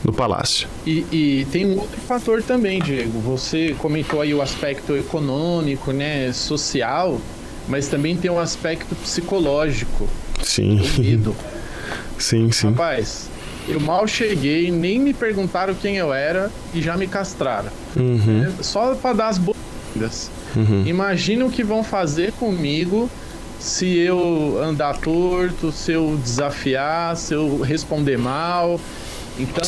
S1: No palácio.
S2: E tem um outro fator também, Diego. Você comentou aí o aspecto econômico, né, social, mas também tem um aspecto psicológico.
S1: Sim.
S2: O medo.
S1: Sim.
S2: Rapaz, eu mal cheguei, nem me perguntaram quem eu era e já me castraram. Né? Só para dar as boas-vindas. Imagina o que vão fazer comigo se eu andar torto, se eu desafiar, se eu responder mal. Então,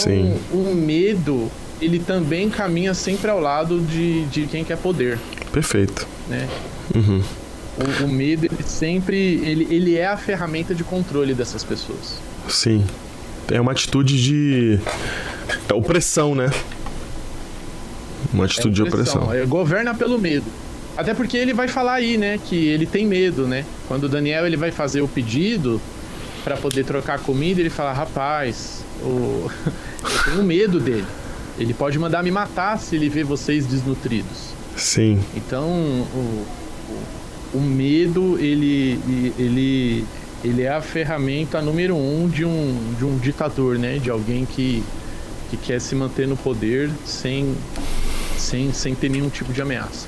S2: o medo, ele também caminha sempre ao lado de quem quer poder.
S1: Perfeito.
S2: Né? O medo, ele sempre... Ele é a ferramenta de controle dessas pessoas.
S1: Sim. É uma atitude de opressão, né? Uma atitude de opressão.
S2: Governa pelo medo. Até porque ele vai falar aí, né? Que ele tem medo, né? Quando o Daniel ele vai fazer o pedido para poder trocar comida, ele fala: rapaz, eu tenho medo dele. Ele pode mandar me matar se ele ver vocês desnutridos.
S1: Sim.
S2: Então, o medo, ele ele é a ferramenta número 1 de um ditador, né? De alguém que quer se manter no poder sem ter nenhum tipo de ameaça.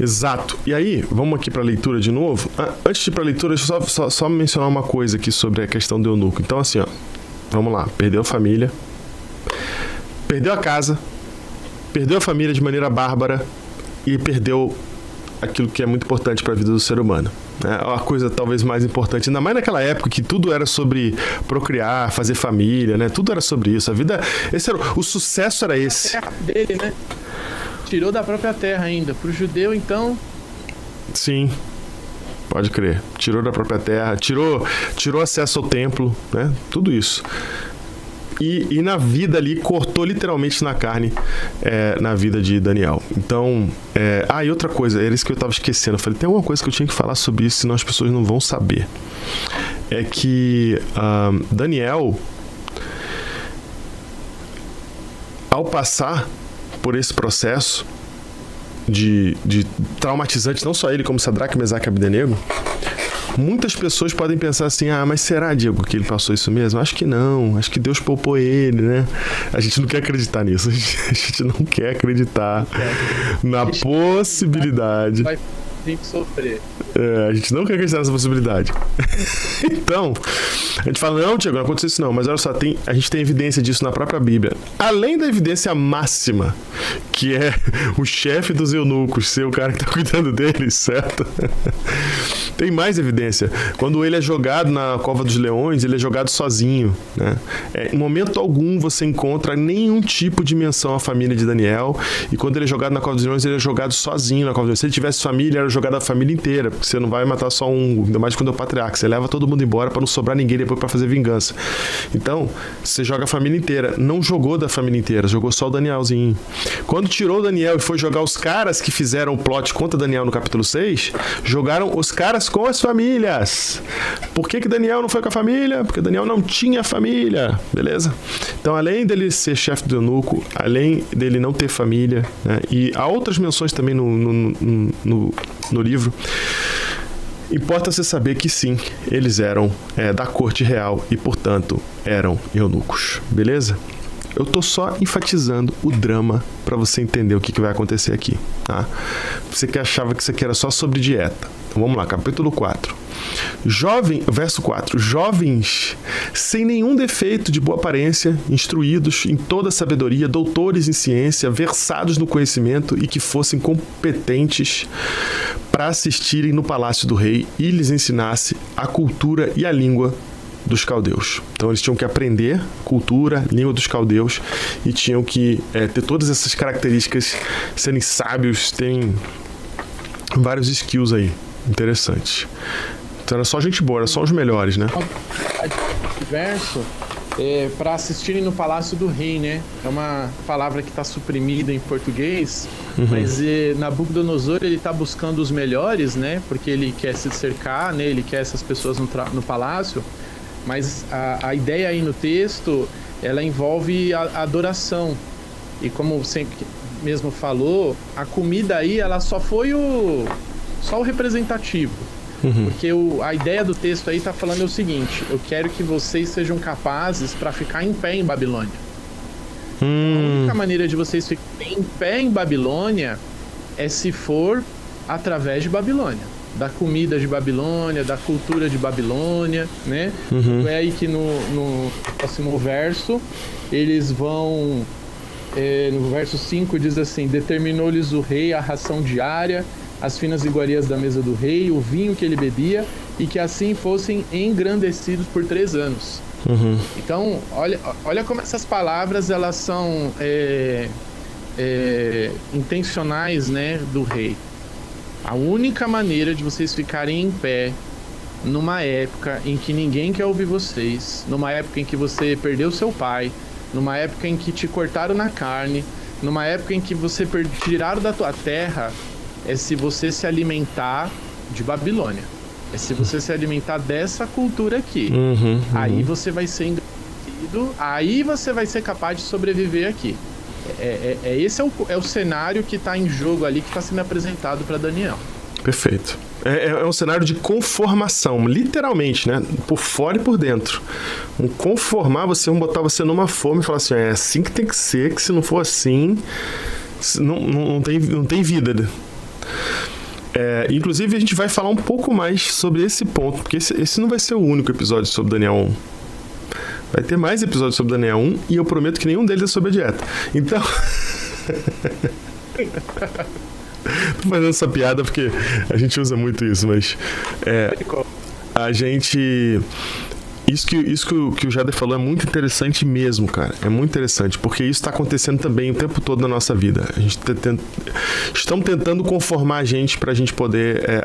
S1: Exato. E aí, vamos aqui para a leitura de novo. Antes de ir para a leitura, deixa eu só mencionar uma coisa aqui sobre a questão do eunuco. Então, assim, ó, vamos lá. Perdeu a família, perdeu a casa, perdeu a família de maneira bárbara e perdeu aquilo que é muito importante para a vida do ser humano. É a coisa talvez mais importante, ainda mais naquela época que tudo era sobre procriar, fazer família, né? Tudo era sobre isso. A vida, o sucesso era esse.
S2: A terra dele, né? Tirou da própria terra ainda. Pro judeu, então...
S1: Sim, pode crer. Tirou da própria terra, tirou acesso ao templo, né? Tudo isso. E na vida ali, cortou literalmente na carne, na vida de Daniel. Então, e outra coisa, era isso que eu estava esquecendo. Eu falei, tem alguma coisa que eu tinha que falar sobre isso, senão as pessoas não vão saber. É que Daniel, ao passar por esse processo de traumatizante, não só ele, como Sadraque, Mesaque e Abdenego, muitas pessoas podem pensar assim, mas será, Diego, que ele passou isso mesmo? Acho que não, acho que Deus poupou ele, né? A gente não quer acreditar nisso, a gente não quer acreditar na possibilidade.
S2: Vai gente sofrer.
S1: A gente não quer acreditar nessa possibilidade. Então, a gente fala, não, Tiago, não aconteceu isso não. Mas olha só, a gente tem evidência disso na própria Bíblia. Além da evidência máxima, que é o chefe dos eunucos ser o cara que está cuidando deles, certo? Tem mais evidência. Quando ele é jogado na cova dos leões, ele é jogado sozinho, né? Em momento algum você encontra nenhum tipo de menção à família de Daniel. E quando ele é jogado na cova dos leões, ele é jogado sozinho na cova dos leões. Se ele tivesse família, era jogado a família inteira, porque você não vai matar só um, ainda mais quando é o patriarca. Você leva todo mundo embora para não sobrar ninguém depois para fazer vingança. Então, você joga a família inteira. Não jogou da família inteira, jogou só o Danielzinho. Quando tirou o Daniel e foi jogar os caras que fizeram o plot contra Daniel no capítulo 6, jogaram os caras com as famílias. Por que Daniel não foi com a família? Porque Daniel não tinha família, beleza? Então, além dele ser chefe do eunuco, além dele não ter família, né? E há outras menções também no livro, importa você saber que sim, eles eram da corte real e, portanto, eram eunucos, beleza? Eu tô só enfatizando o drama para você entender o que vai acontecer aqui, tá? Você que achava que isso aqui era só sobre dieta. Então vamos lá, capítulo 4. Verso 4. Jovens sem nenhum defeito de boa aparência, instruídos em toda sabedoria, doutores em ciência, versados no conhecimento e que fossem competentes para assistirem no palácio do rei e lhes ensinasse a cultura e a língua dos caldeus. Então eles tinham que aprender cultura, língua dos caldeus e tinham que ter todas essas características, serem sábios, terem vários skills aí interessantes. Então era só gente boa, era só os melhores, né?
S2: Verso para assistirem no palácio do rei, né? É uma palavra que está suprimida em português, mas Nabucodonosor ele está buscando os melhores, né? Porque ele quer se cercar, né? Ele quer essas pessoas no palácio. Mas a ideia aí no texto, ela envolve a adoração. E como você mesmo falou, a comida aí, ela só foi o representativo. Porque a ideia do texto aí está falando o seguinte: eu quero que vocês sejam capazes para ficar em pé em Babilônia. A única maneira de vocês ficarem em pé em Babilônia é se for através de Babilônia. Da comida de Babilônia, da cultura de Babilônia, né? É aí que no próximo verso, eles vão... no verso 5 diz assim: determinou-lhes o rei a ração diária, as finas iguarias da mesa do rei, o vinho que ele bebia, e que assim fossem engrandecidos por 3 anos. Então, olha como essas palavras, elas são intencionais, né, do rei. A única maneira de vocês ficarem em pé numa época em que ninguém quer ouvir vocês, numa época em que você perdeu seu pai, numa época em que te cortaram na carne, numa época em que você tiraram da tua terra, é se você se alimentar de Babilônia. É se você se alimentar dessa cultura aqui. Aí você vai ser engrandecido, aí você vai ser capaz de sobreviver aqui. Esse é o cenário que está em jogo ali, que está sendo apresentado para Daniel.
S1: Perfeito. É um cenário de conformação, literalmente, né? Por fora e por dentro. Conformar você, botar você numa forma e falar assim, é assim que tem que ser, que se não for assim, não tem vida. Inclusive, a gente vai falar um pouco mais sobre esse ponto, porque esse não vai ser o único episódio sobre Daniel 1. Vai ter mais episódios sobre Daniel 1 e eu prometo que nenhum deles é sobre a dieta. Então... Tô fazendo essa piada porque a gente usa muito isso, mas a gente... Isso que o Jader falou é muito interessante mesmo, cara. É muito interessante, porque isso está acontecendo também o tempo todo na nossa vida. A gente estamos tentando conformar a gente para a gente poder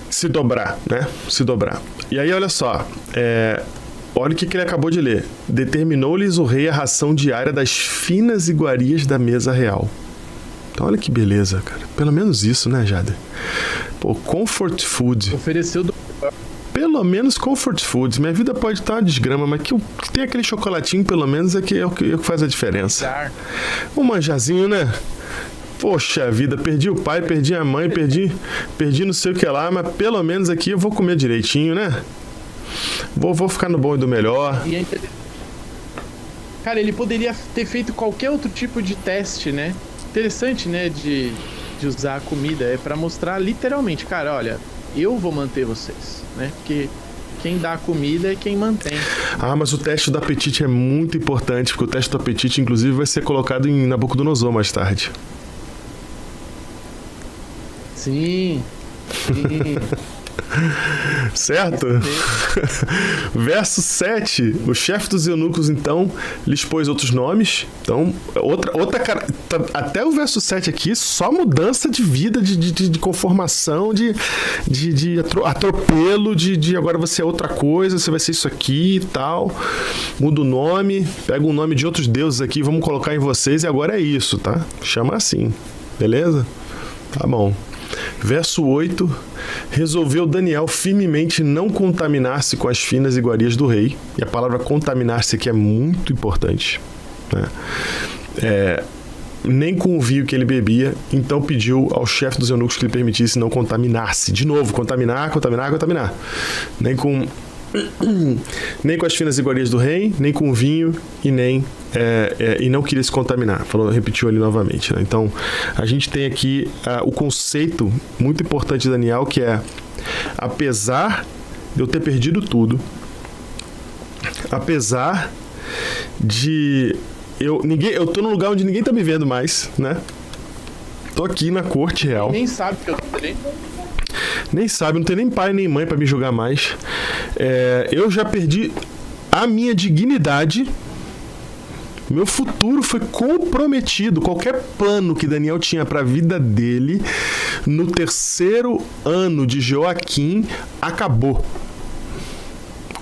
S1: se dobrar, né? Se dobrar. E aí, olha só, olha o que ele acabou de ler. Determinou-lhes o rei a ração diária das finas iguarias da mesa real. Então, olha que beleza, cara. Pelo menos isso, né, Jader? Pô, comfort food.
S2: Ofereceu do...
S1: Pelo menos comfort food. Minha vida pode estar uma desgrama, mas que tem aquele chocolatinho, pelo menos, é o que faz a diferença. Um manjazinho, né? Poxa vida, perdi o pai, perdi a mãe, perdi não sei o que lá, mas pelo menos aqui eu vou comer direitinho, né? Vou ficar no bom e do melhor.
S2: Cara, ele poderia ter feito qualquer outro tipo de teste, né? Interessante, né? De usar a comida. Pra mostrar literalmente, cara, olha, eu vou manter vocês, né? Porque quem dá a comida é quem mantém.
S1: Mas o teste do apetite é muito importante, porque o teste do apetite, inclusive, vai ser colocado em Nabucodonosor mais tarde.
S2: Sim.
S1: Certo? Verso 7. O chefe dos eunucos, então, lhes pôs outros nomes. Então, outra cara. Até o verso 7 aqui, só mudança de vida, de conformação, de atropelo, de agora você é outra coisa, você vai ser isso aqui e tal. Muda o nome, pega um nome de outros deuses aqui, vamos colocar em vocês e agora é isso, tá? Chama assim, beleza? Tá bom. Verso 8, resolveu Daniel firmemente não contaminar-se com as finas iguarias do rei. E a palavra contaminar-se aqui é muito importante, né? Nem com o vinho que ele bebia, então pediu ao chefe dos eunucos que lhe permitisse não contaminar-se. De novo, contaminar. Nem com as finas iguarias do rei, nem com o vinho e não queria se contaminar. Repetiu ali novamente, né? Então, a gente tem aqui o conceito muito importante de Daniel, que é: apesar de eu ter perdido tudo, apesar de eu tô num lugar onde ninguém tá me vendo mais, né? Tô aqui na corte real.
S2: Nem sabe que eu tô ali.
S1: Nem sabe, não tem nem pai nem mãe pra me julgar mais. Eu já perdi a minha dignidade. Meu futuro foi comprometido. Qualquer plano que Daniel tinha pra vida dele no 3º ano de Joaquim acabou.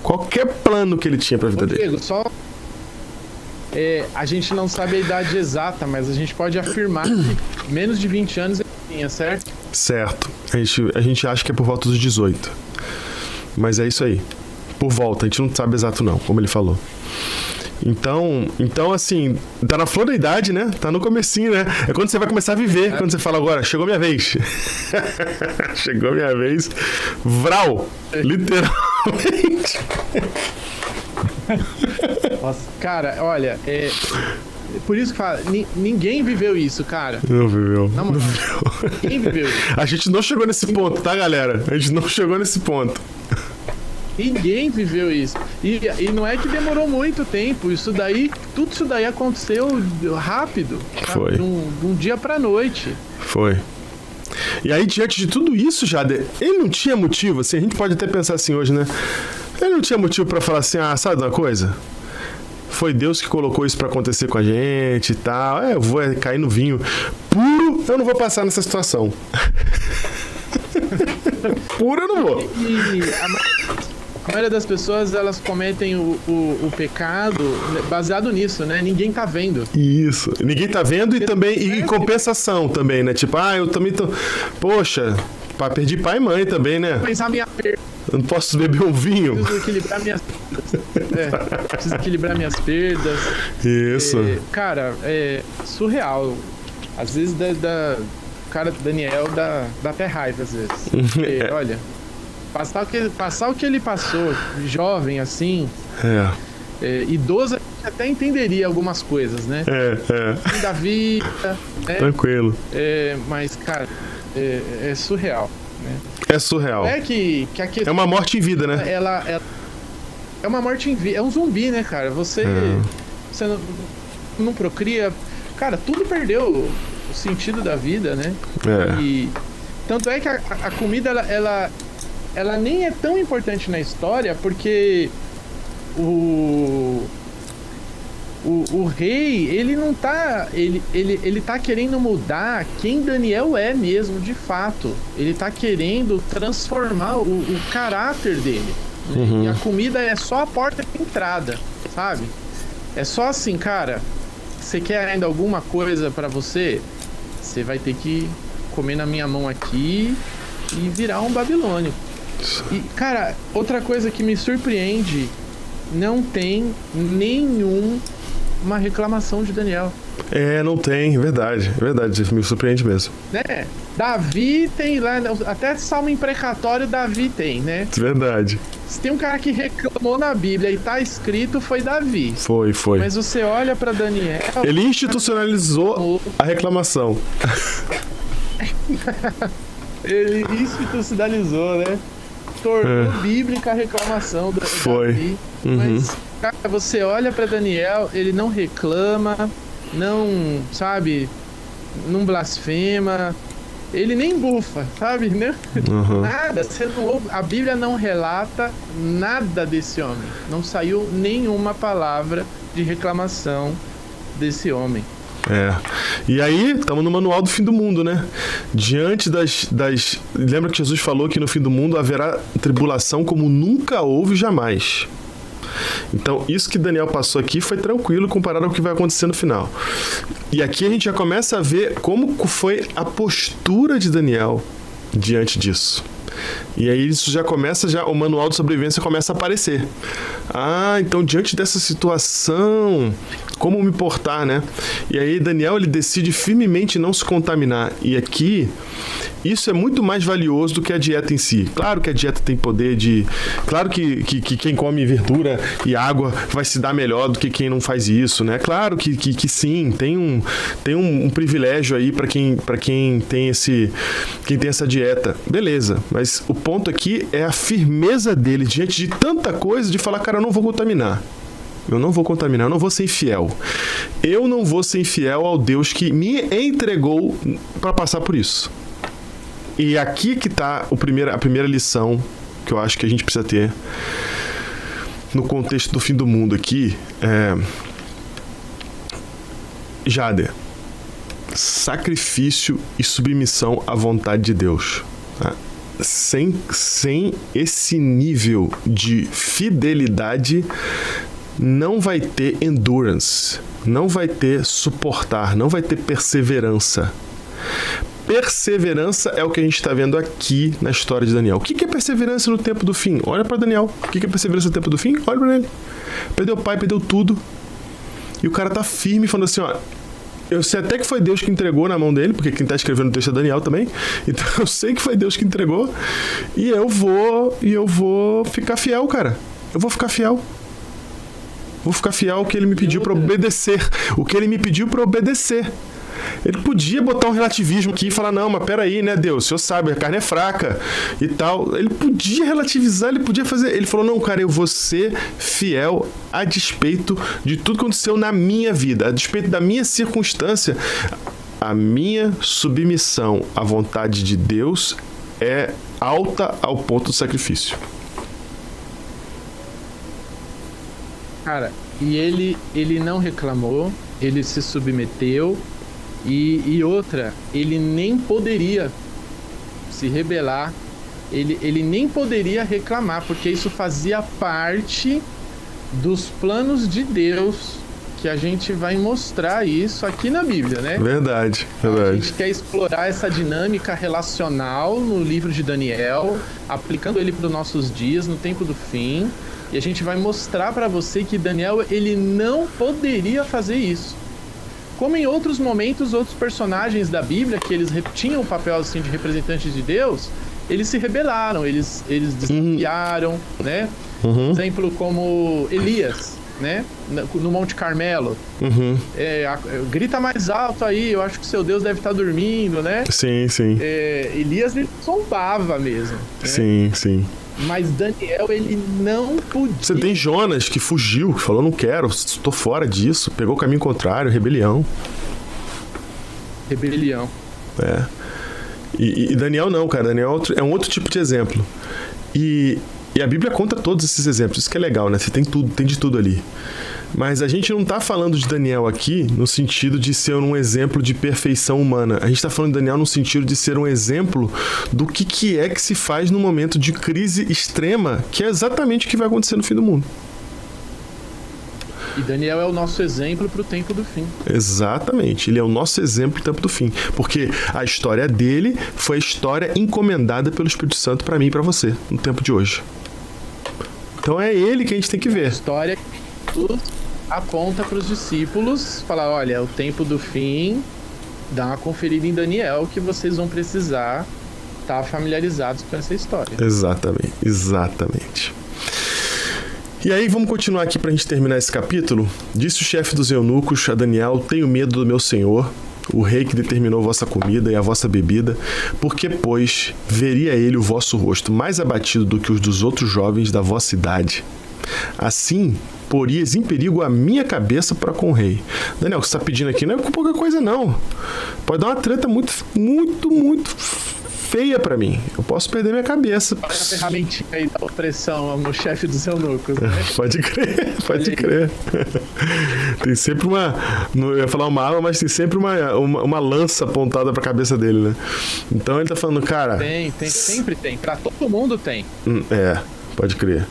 S1: Qualquer plano que ele tinha pra vida dele.
S2: A gente não sabe a idade exata, mas a gente pode afirmar que menos de 20 anos ele tinha, certo?
S1: Certo. A gente acha que é por volta dos 18. Mas é isso aí. Por volta. A gente não sabe exato não, como ele falou. Então, assim, tá na flor da idade, né? Tá no comecinho, né? É quando você vai começar a viver. Quando você fala agora, chegou minha vez. Chegou minha vez. Vral. Literalmente.
S2: Nossa, cara, olha, por isso que fala, ninguém viveu isso, cara.
S1: Não viveu.
S2: Não viveu. Ninguém viveu isso.
S1: A gente não chegou nesse ponto, tá, galera? A gente não chegou nesse ponto.
S2: Ninguém viveu isso. E não é que demorou muito tempo. Tudo isso daí aconteceu rápido. Sabe?
S1: Foi.
S2: De um dia pra noite.
S1: Foi. E aí, diante de tudo isso, Jader, ele não tinha motivo, assim, a gente pode até pensar assim hoje, né? Ele não tinha motivo pra falar assim, sabe de uma coisa? Foi Deus que colocou isso pra acontecer com a gente e tal. Eu vou cair no vinho puro, eu não vou passar nessa situação. Puro eu não vou.
S2: E a maioria das pessoas, elas cometem o pecado baseado nisso, né? Ninguém tá vendo.
S1: Isso. Ninguém tá vendo e também e compensação também, né? Tipo, eu também tô... Poxa, perdi pai e mãe também, né?
S2: Pensar minha perda.
S1: Eu não posso beber um vinho.
S2: Preciso equilibrar minhas perdas. Preciso equilibrar minhas perdas.
S1: Isso.
S2: Cara, é surreal. Às vezes cara, Daniel, dá até raiva às vezes. Porque, olha, passar o que ele passou, jovem assim, idoso, a gente até entenderia algumas coisas, né? Da vida, né?
S1: Tranquilo.
S2: Mas, cara, é surreal, né?
S1: É surreal.
S2: Que a questão,
S1: é uma morte em vida, né?
S2: Ela é uma morte em vida. É um zumbi, né, cara? Você não procria. Cara, tudo perdeu o sentido da vida, né? E tanto é que a comida, ela nem é tão importante na história, porque o rei, ele não tá... Ele tá querendo mudar quem Daniel é mesmo, de fato. Ele tá querendo transformar o caráter dele. E a comida é só a porta de entrada, sabe? É só assim, cara, você quer ainda alguma coisa pra você? Você vai ter que comer na minha mão aqui e virar um babilônio. E, cara, outra coisa que me surpreende, não tem nenhuma reclamação de Daniel.
S1: Não tem, é verdade, isso me surpreende mesmo.
S2: Né? Davi tem lá, até salmo imprecatório Davi tem, né?
S1: Verdade.
S2: Se tem um cara que reclamou na Bíblia e tá escrito, foi Davi.
S1: Foi.
S2: Mas você olha pra Daniel...
S1: Ele institucionalizou a reclamação.
S2: Ele institucionalizou, né? Tornou bíblica a reclamação do Davi. Mas, cara, você olha pra Daniel, ele não reclama, não, sabe, não blasfema, ele nem bufa, sabe, né? Nada, você não ouve, a Bíblia não relata nada desse homem. Não saiu nenhuma palavra de reclamação desse homem.
S1: E aí, estamos no manual do fim do mundo, né? Diante das... Lembra que Jesus falou que no fim do mundo haverá tribulação como nunca houve jamais. Então, isso que Daniel passou aqui foi tranquilo comparado ao que vai acontecer no final. E aqui a gente já começa a ver como foi a postura de Daniel diante disso. E aí isso já começa, o manual de sobrevivência começa a aparecer. Então diante dessa situação, como me portar, né? E aí Daniel, ele decide firmemente não se contaminar. E aqui, isso é muito mais valioso do que a dieta em si. Claro que a dieta tem poder de... Claro que quem come verdura e água vai se dar melhor do que quem não faz isso, né? Claro que sim, tem um privilégio aí para quem tem essa dieta. Beleza, mas o ponto aqui é a firmeza dele diante de tanta coisa, de falar, cara, eu não vou contaminar. Eu não vou ser infiel. Eu não vou ser infiel ao Deus que me entregou para passar por isso. E aqui que está a primeira lição que eu acho que a gente precisa ter no contexto do fim do mundo aqui. Jader, sacrifício e submissão à vontade de Deus. Tá? Sem esse nível de fidelidade, não vai ter endurance, não vai ter suportar, não vai ter perseverança. Perseverança é o que a gente está vendo aqui na história de Daniel. O que é perseverança no tempo do fim? Olha para Daniel. O que é perseverança no tempo do fim? Olha para ele. Perdeu o pai, perdeu tudo. E o cara tá firme, falando assim, ó... Eu sei até que foi Deus que entregou na mão dele, porque quem está escrevendo o texto é Daniel também. Então eu sei que foi Deus que entregou. E eu vou ficar fiel, cara. Eu vou ficar fiel. Vou ficar fiel ao que ele me pediu para obedecer. O que ele me pediu para obedecer. Ele podia botar um relativismo aqui e falar, não, mas peraí, né, Deus, o senhor sabe, a carne é fraca e tal. Ele podia relativizar, ele podia fazer... Ele falou, não, cara, eu vou ser fiel a despeito de tudo que aconteceu na minha vida, a despeito da minha circunstância. A minha submissão à vontade de Deus é alta ao ponto do sacrifício.
S2: Cara, e ele não reclamou, ele se submeteu. E outra, ele nem poderia se rebelar, ele nem poderia reclamar, porque isso fazia parte dos planos de Deus, que a gente vai mostrar isso aqui na Bíblia, né?
S1: Verdade.
S2: A gente quer explorar essa dinâmica relacional no livro de Daniel, aplicando ele para os nossos dias, no tempo do fim, e a gente vai mostrar para você que Daniel, ele não poderia fazer isso. como em outros momentos, outros personagens da Bíblia, que eles tinham o papel assim, de representantes de Deus, eles se rebelaram, eles desafiaram, né? Exemplo como Elias, né? No Monte Carmelo. Grita mais alto aí, eu acho que seu Deus deve estar dormindo, né?
S1: Sim.
S2: Elias, ele zombava mesmo. Né?
S1: Sim.
S2: Mas Daniel, ele não podia.
S1: Você tem Jonas que fugiu, que falou, não quero, estou fora disso, pegou o caminho contrário, rebelião. E Daniel não, cara. Daniel é um outro tipo de exemplo. E a Bíblia conta todos esses exemplos. Isso que é legal, né? Você tem tudo, tem de tudo ali. Mas a gente não tá falando de Daniel aqui no sentido de ser um exemplo de perfeição humana. A gente tá falando de Daniel no sentido de ser um exemplo do que é que se faz no momento de crise extrema, que é exatamente o que vai acontecer no fim do mundo.
S2: E Daniel é o nosso exemplo para o tempo do fim.
S1: Exatamente, ele é o nosso exemplo para o tempo do fim. Porque a história dele foi a história encomendada pelo Espírito Santo para mim e para você, no tempo de hoje. Então é ele que a gente tem que ver.
S2: A história que aponta para os discípulos, falar, olha, é o tempo do fim, dá uma conferida em Daniel que vocês vão precisar estar familiarizados com essa história.
S1: Exatamente. E aí, vamos continuar aqui pra gente terminar esse capítulo. Disse o chefe dos eunucos a Daniel: tenho medo do meu senhor, o rei que determinou vossa comida e a vossa bebida, porque, pois, veria ele o vosso rosto mais abatido do que os dos outros jovens da vossa idade. Assim, porias em perigo a minha cabeça para com o rei. Daniel, o que você está pedindo aqui não é pouca coisa, não. Pode dar uma treta muito feia pra mim. Eu posso perder minha cabeça.
S2: A ferramentinha aí da opressão no chefe dos eunucos, né?
S1: Pode crer. Tem sempre uma... Não ia falar uma arma, mas tem sempre uma lança apontada pra cabeça dele, né? Então ele tá falando, cara...
S2: Sempre tem. Pra todo mundo tem.
S1: Pode crer.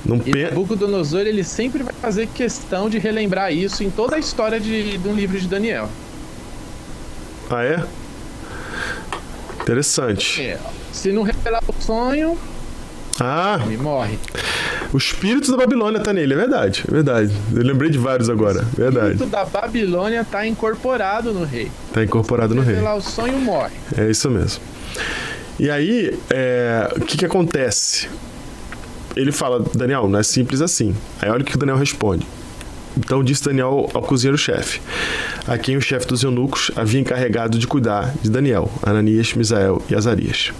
S2: Nabucodonosor, ele sempre vai fazer questão de relembrar isso em toda a história do livro de Daniel.
S1: Ah, é? Interessante.
S2: Se não revelar o sonho, ele morre.
S1: O espírito da Babilônia tá nele, é verdade. Eu lembrei de vários agora, verdade.
S2: O espírito da Babilônia tá incorporado no rei.
S1: Se
S2: revelar o sonho, morre.
S1: É isso mesmo. E aí, o que acontece? Ele fala, Daniel, não é simples assim. Aí olha o que o Daniel responde. Então disse Daniel ao cozinheiro-chefe, a quem o chefe dos eunucos havia encarregado de cuidar de Daniel, Ananias, Misael e Azarias: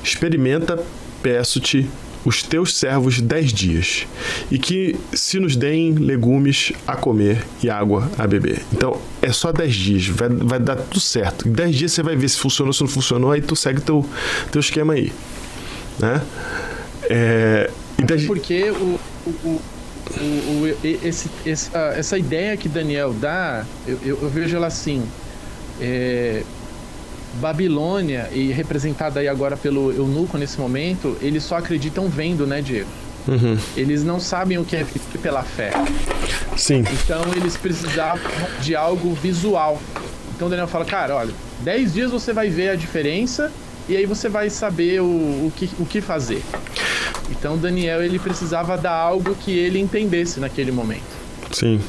S1: experimenta, peço-te, os teus servos 10 dias, e que se nos deem legumes a comer e água a beber. Então é só 10 dias, vai dar tudo certo. Em 10 dias você vai ver se funcionou, se não funcionou, aí tu segue teu esquema aí, né?
S2: Porque essa ideia que Daniel dá, eu vejo ela assim, Babilônia, e representada aí agora pelo eunuco nesse momento, eles só acreditam vendo, né, Diego? Eles não sabem o que é viver pela fé.
S1: Sim.
S2: Então eles precisavam de algo visual. Então Daniel fala, cara, olha, 10 dias você vai ver a diferença e aí você vai saber o que fazer. Então Daniel, ele precisava dar algo que ele entendesse naquele momento.
S1: Sim.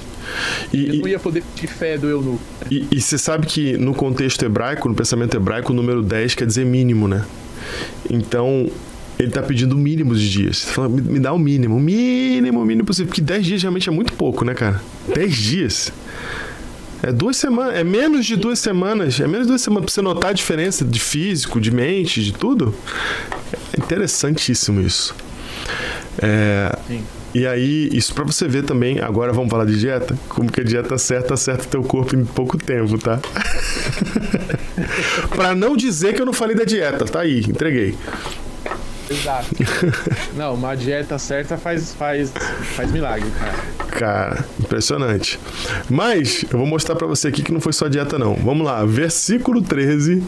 S2: Ele não ia poder pedir fé do eunuco.
S1: E você sabe que no contexto hebraico, no pensamento hebraico, o número 10 quer dizer mínimo, né? Então, ele tá pedindo o mínimo de dias. Você fala, me dá o mínimo possível. Porque 10 dias realmente é muito pouco, né, cara? 10 dias. É 2 semanas, é menos de 2 semanas. É menos de 2 semanas pra você notar a diferença de físico, de mente, de tudo. É interessantíssimo isso.
S2: Sim.
S1: E aí, isso pra você ver também, agora vamos falar de dieta, como que a dieta certa acerta teu corpo em pouco tempo, tá? Pra não dizer que eu não falei da dieta, tá aí, entreguei.
S2: Exato. Não, uma dieta certa faz milagre, cara.
S1: Cara, impressionante. Mas eu vou mostrar pra você aqui que não foi só dieta não. Vamos lá, versículo 13.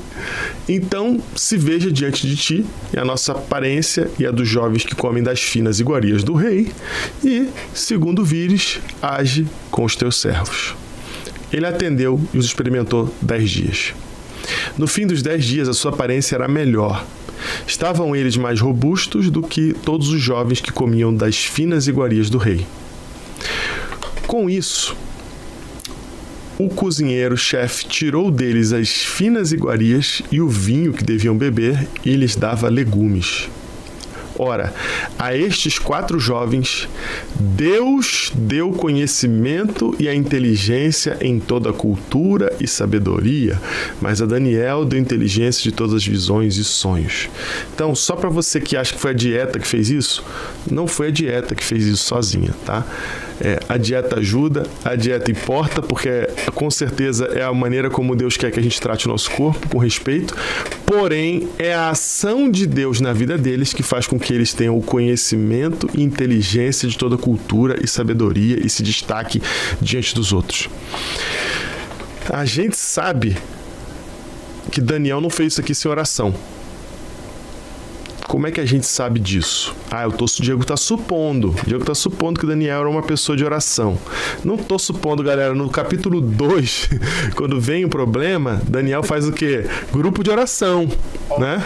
S1: Então se veja diante de ti e a nossa aparência e a dos jovens que comem das finas iguarias do rei, e, segundo vires, age com os teus servos. Ele atendeu e os experimentou 10 dias. No fim dos 10 dias, a sua aparência era melhor. Estavam eles mais robustos do que todos os jovens que comiam das finas iguarias do rei. Com isso, o cozinheiro-chefe tirou deles as finas iguarias e o vinho que deviam beber e lhes dava legumes. Ora, a estes 4 jovens, Deus deu conhecimento e a inteligência em toda a cultura e sabedoria, mas a Daniel deu inteligência de todas as visões e sonhos. Então, só para você que acha que foi a dieta que fez isso, não foi a dieta que fez isso sozinha, tá? A dieta ajuda, a dieta importa, porque com certeza é a maneira como Deus quer que a gente trate o nosso corpo, com respeito, porém é a ação de Deus na vida deles que faz com que eles tenham o conhecimento e inteligência de toda a cultura e sabedoria e se destaque diante dos outros. A gente sabe que Daniel não fez isso aqui sem oração. Como é que a gente sabe disso? Diego está supondo que Daniel era uma pessoa de oração. Não estou supondo, galera. No capítulo 2, quando vem o problema, Daniel faz o quê? Grupo de oração, né?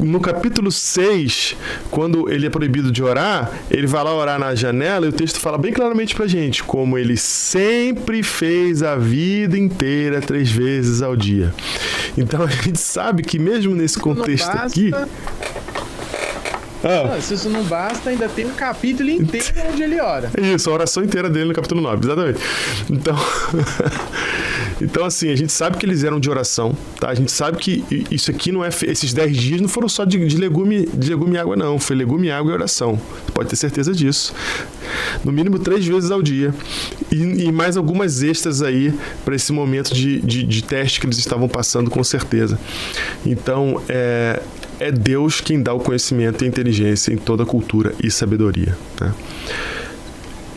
S1: No capítulo 6, quando ele é proibido de orar, ele vai lá orar na janela e o texto fala bem claramente pra gente, como ele sempre fez a vida inteira 3 vezes ao dia. Então a gente sabe que mesmo nesse contexto aqui...
S2: Se isso não basta, ainda tem um capítulo inteiro onde ele ora.
S1: Isso, a oração inteira dele no capítulo 9, exatamente. Então, assim, a gente sabe que eles eram de oração, tá? A gente sabe que isso aqui não é... Esses 10 dias não foram só de legume e água, não. Foi legume, água e oração. Você pode ter certeza disso. No mínimo 3 vezes ao dia. E mais algumas extras aí para esse momento de teste que eles estavam passando, com certeza. Então, é Deus quem dá o conhecimento e a inteligência em toda a cultura e sabedoria, né?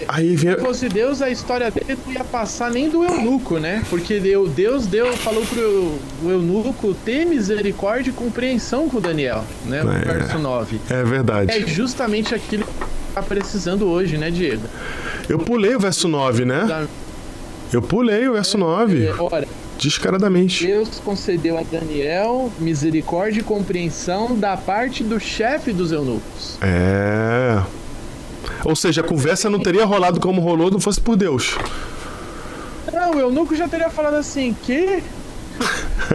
S1: Aí vem...
S2: Se fosse Deus, a história dele não ia passar nem do eunuco, né? Porque Deus falou pro eunuco ter misericórdia e compreensão com Daniel, né? No verso 9.
S1: É verdade.
S2: É justamente aquilo que tá precisando hoje, né, Diego?
S1: Eu pulei o verso 9, né? Eu pulei o verso 9.
S2: Ora,
S1: descaradamente.
S2: Deus concedeu a Daniel misericórdia e compreensão da parte do chefe dos eunucos.
S1: Ou seja, a conversa não teria rolado como rolou não fosse por Deus.
S2: Não, o eunuco já teria falado assim, que?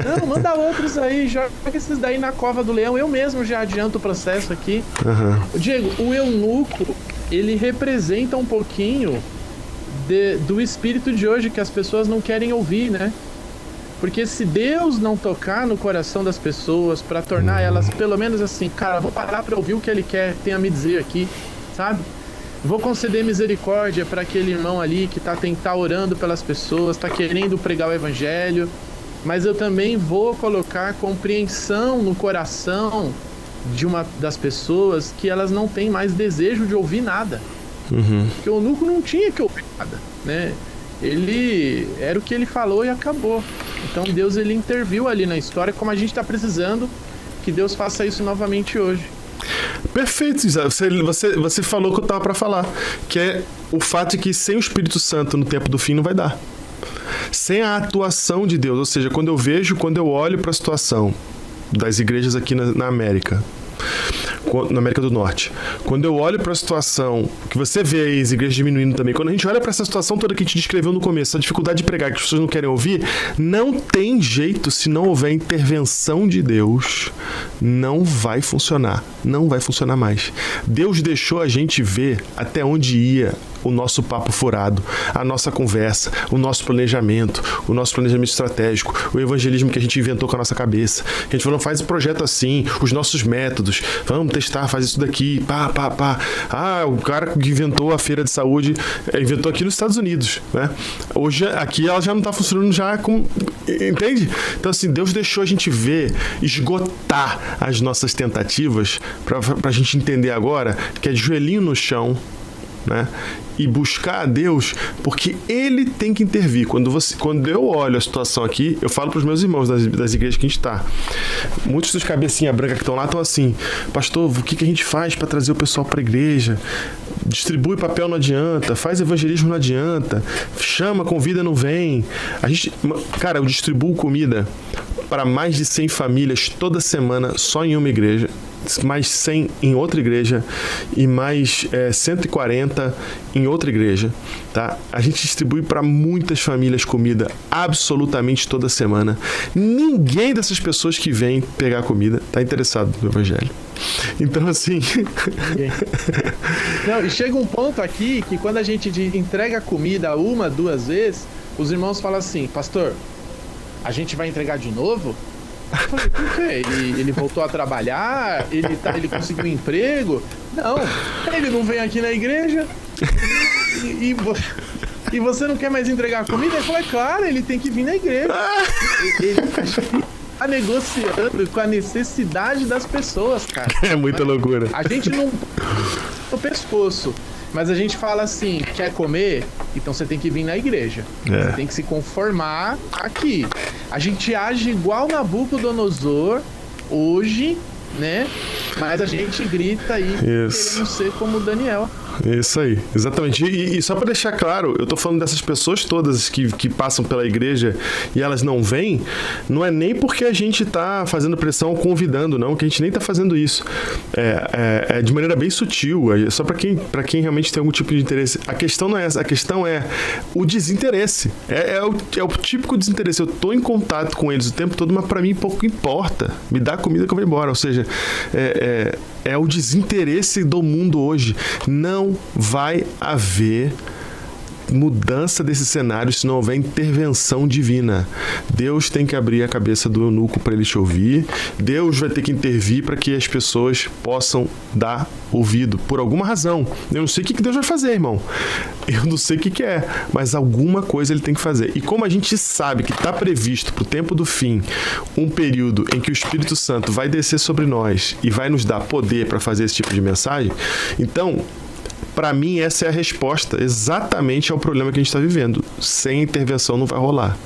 S2: Não, manda outros aí, joga esses daí na cova do leão. Eu mesmo já adianto o processo aqui. Diego, o eunuco, ele representa um pouquinho do espírito de hoje que as pessoas não querem ouvir, né? Porque se Deus não tocar no coração das pessoas para tornar elas, pelo menos assim, cara, vou parar para ouvir o que ele tem a me dizer aqui, sabe? Vou conceder misericórdia para aquele irmão ali que tá orando pelas pessoas, tá querendo pregar o evangelho, mas eu também vou colocar compreensão no coração de uma das pessoas que elas não têm mais desejo de ouvir nada. Porque o eunuco não tinha que ouvir nada, né? Ele era o que ele falou e acabou. Então Deus, ele interviu ali na história, como a gente está precisando que Deus faça isso novamente hoje.
S1: Perfeito, Isa. Você falou o que eu estava para falar, que é o fato de que sem o Espírito Santo no tempo do fim não vai dar. Sem a atuação de Deus, ou seja, quando eu olho para a situação das igrejas aqui na América, na América do Norte, quando eu olho para a situação que você vê as igrejas diminuindo também, quando a gente olha para essa situação toda que a gente descreveu no começo, a dificuldade de pregar, que as pessoas não querem ouvir, não tem jeito. Se não houver intervenção de Deus, não vai funcionar mais. Deus deixou a gente ver até onde ia o nosso papo furado, a nossa conversa, o nosso planejamento estratégico, o evangelismo que a gente inventou com a nossa cabeça. A gente falou, faz o projeto assim, os nossos métodos, vamos testar, faz isso daqui, pá. O cara que inventou a feira de saúde, inventou aqui nos Estados Unidos, né? Hoje, aqui ela já não está funcionando já como... Entende? Então, assim, Deus deixou a gente ver, esgotar as nossas tentativas para a gente entender agora que é de joelhinho no chão, né? E buscar a Deus, porque Ele tem que intervir. Quando eu olho a situação aqui, eu falo para os meus irmãos das igrejas que a gente está. Muitos dos cabecinha branca que estão lá estão assim: pastor, o que a gente faz para trazer o pessoal para a igreja? Distribui papel, não adianta. Faz evangelismo, não adianta. Chama, convida, não vem. Cara, eu distribuo comida para mais de 100 famílias toda semana só em uma igreja, mais 100 em outra igreja e mais 140 em outra igreja, tá? A gente distribui para muitas famílias comida absolutamente toda semana. Ninguém dessas pessoas que vêm pegar comida está interessado no evangelho. Então, assim...
S2: Não, e chega um ponto aqui que quando a gente entrega comida uma, duas vezes, os irmãos falam assim: pastor, a gente vai entregar de novo? Eu falei: por quê? Ele voltou a trabalhar? Ele conseguiu um emprego? Não, ele não vem aqui na igreja. E você não quer mais entregar comida? Ele falou: é claro, ele tem que vir na igreja. Ele tá negociando com a necessidade das pessoas, cara.
S1: É muita loucura.
S2: A gente não... no pescoço. Mas a gente fala assim: quer comer? Então você tem que vir na igreja. Você tem que se conformar aqui. A gente age igual Nabucodonosor hoje, né? Mas a gente grita aí querendo ser como Daniel.
S1: Isso aí, exatamente. E só para deixar claro, eu tô falando dessas pessoas todas que passam pela igreja e elas não vêm, não é nem porque a gente tá fazendo pressão ou convidando, não, que a gente nem tá fazendo isso. É de maneira bem sutil, é só para quem realmente tem algum tipo de interesse. A questão não é essa, a questão é o desinteresse. É o típico desinteresse. Eu tô em contato com eles o tempo todo, mas para mim pouco importa. Me dá comida que eu vou embora. Ou seja, é o desinteresse do mundo hoje. Não vai haver mudança desse cenário se não houver intervenção divina. Deus tem que abrir a cabeça do eunuco para ele te ouvir. Deus vai ter que intervir para que as pessoas possam dar ouvido, por alguma razão. Eu não sei o que Deus vai fazer, irmão. Eu não sei o que é, mas alguma coisa ele tem que fazer. E como a gente sabe que está previsto para o tempo do fim um período em que o Espírito Santo vai descer sobre nós e vai nos dar poder para fazer esse tipo de mensagem, então... para mim, essa é a resposta exatamente ao problema que a gente está vivendo. Sem intervenção não vai rolar.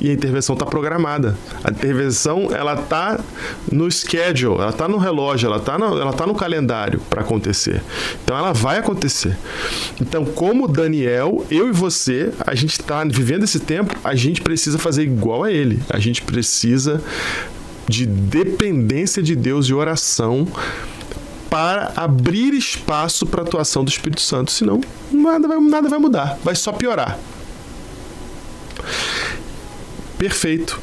S1: E a intervenção está programada. A intervenção, ela está no schedule, ela está no relógio, ela tá no calendário para acontecer. Então, ela vai acontecer. Então, como Daniel, eu e você, a gente está vivendo esse tempo, a gente precisa fazer igual a ele. A gente precisa de dependência de Deus e oração para abrir espaço para a atuação do Espírito Santo, senão nada vai mudar, vai só piorar. Perfeito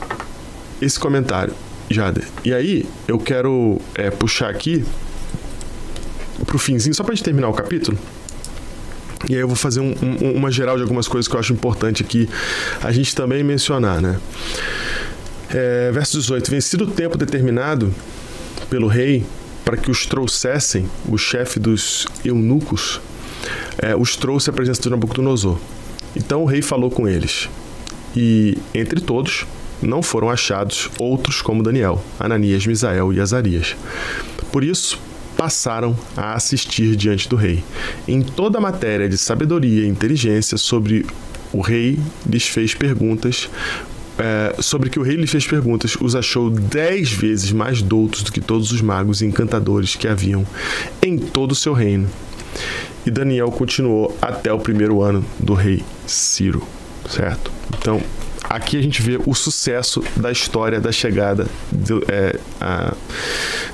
S1: esse comentário, Jader. E aí, eu quero puxar aqui para o finzinho, só para a gente terminar o capítulo. E aí eu vou fazer uma geral de algumas coisas que eu acho importante aqui a gente também mencionar, né? Verso 18. Vencido o tempo determinado pelo rei, para que os trouxessem, o chefe dos eunucos, os trouxe à presença de Nabucodonosor. Então o rei falou com eles. E entre todos não foram achados outros como Daniel, Ananias, Misael e Azarias. Por isso passaram a assistir diante do rei. Em toda a matéria de sabedoria e inteligência sobre o rei lhes fez perguntas. Sobre que o rei lhe fez perguntas, os achou 10 vezes mais doutos do que todos os magos e encantadores que haviam em todo o seu reino. E Daniel continuou até o primeiro ano do rei Ciro, certo? Então, aqui a gente vê o sucesso da história da chegada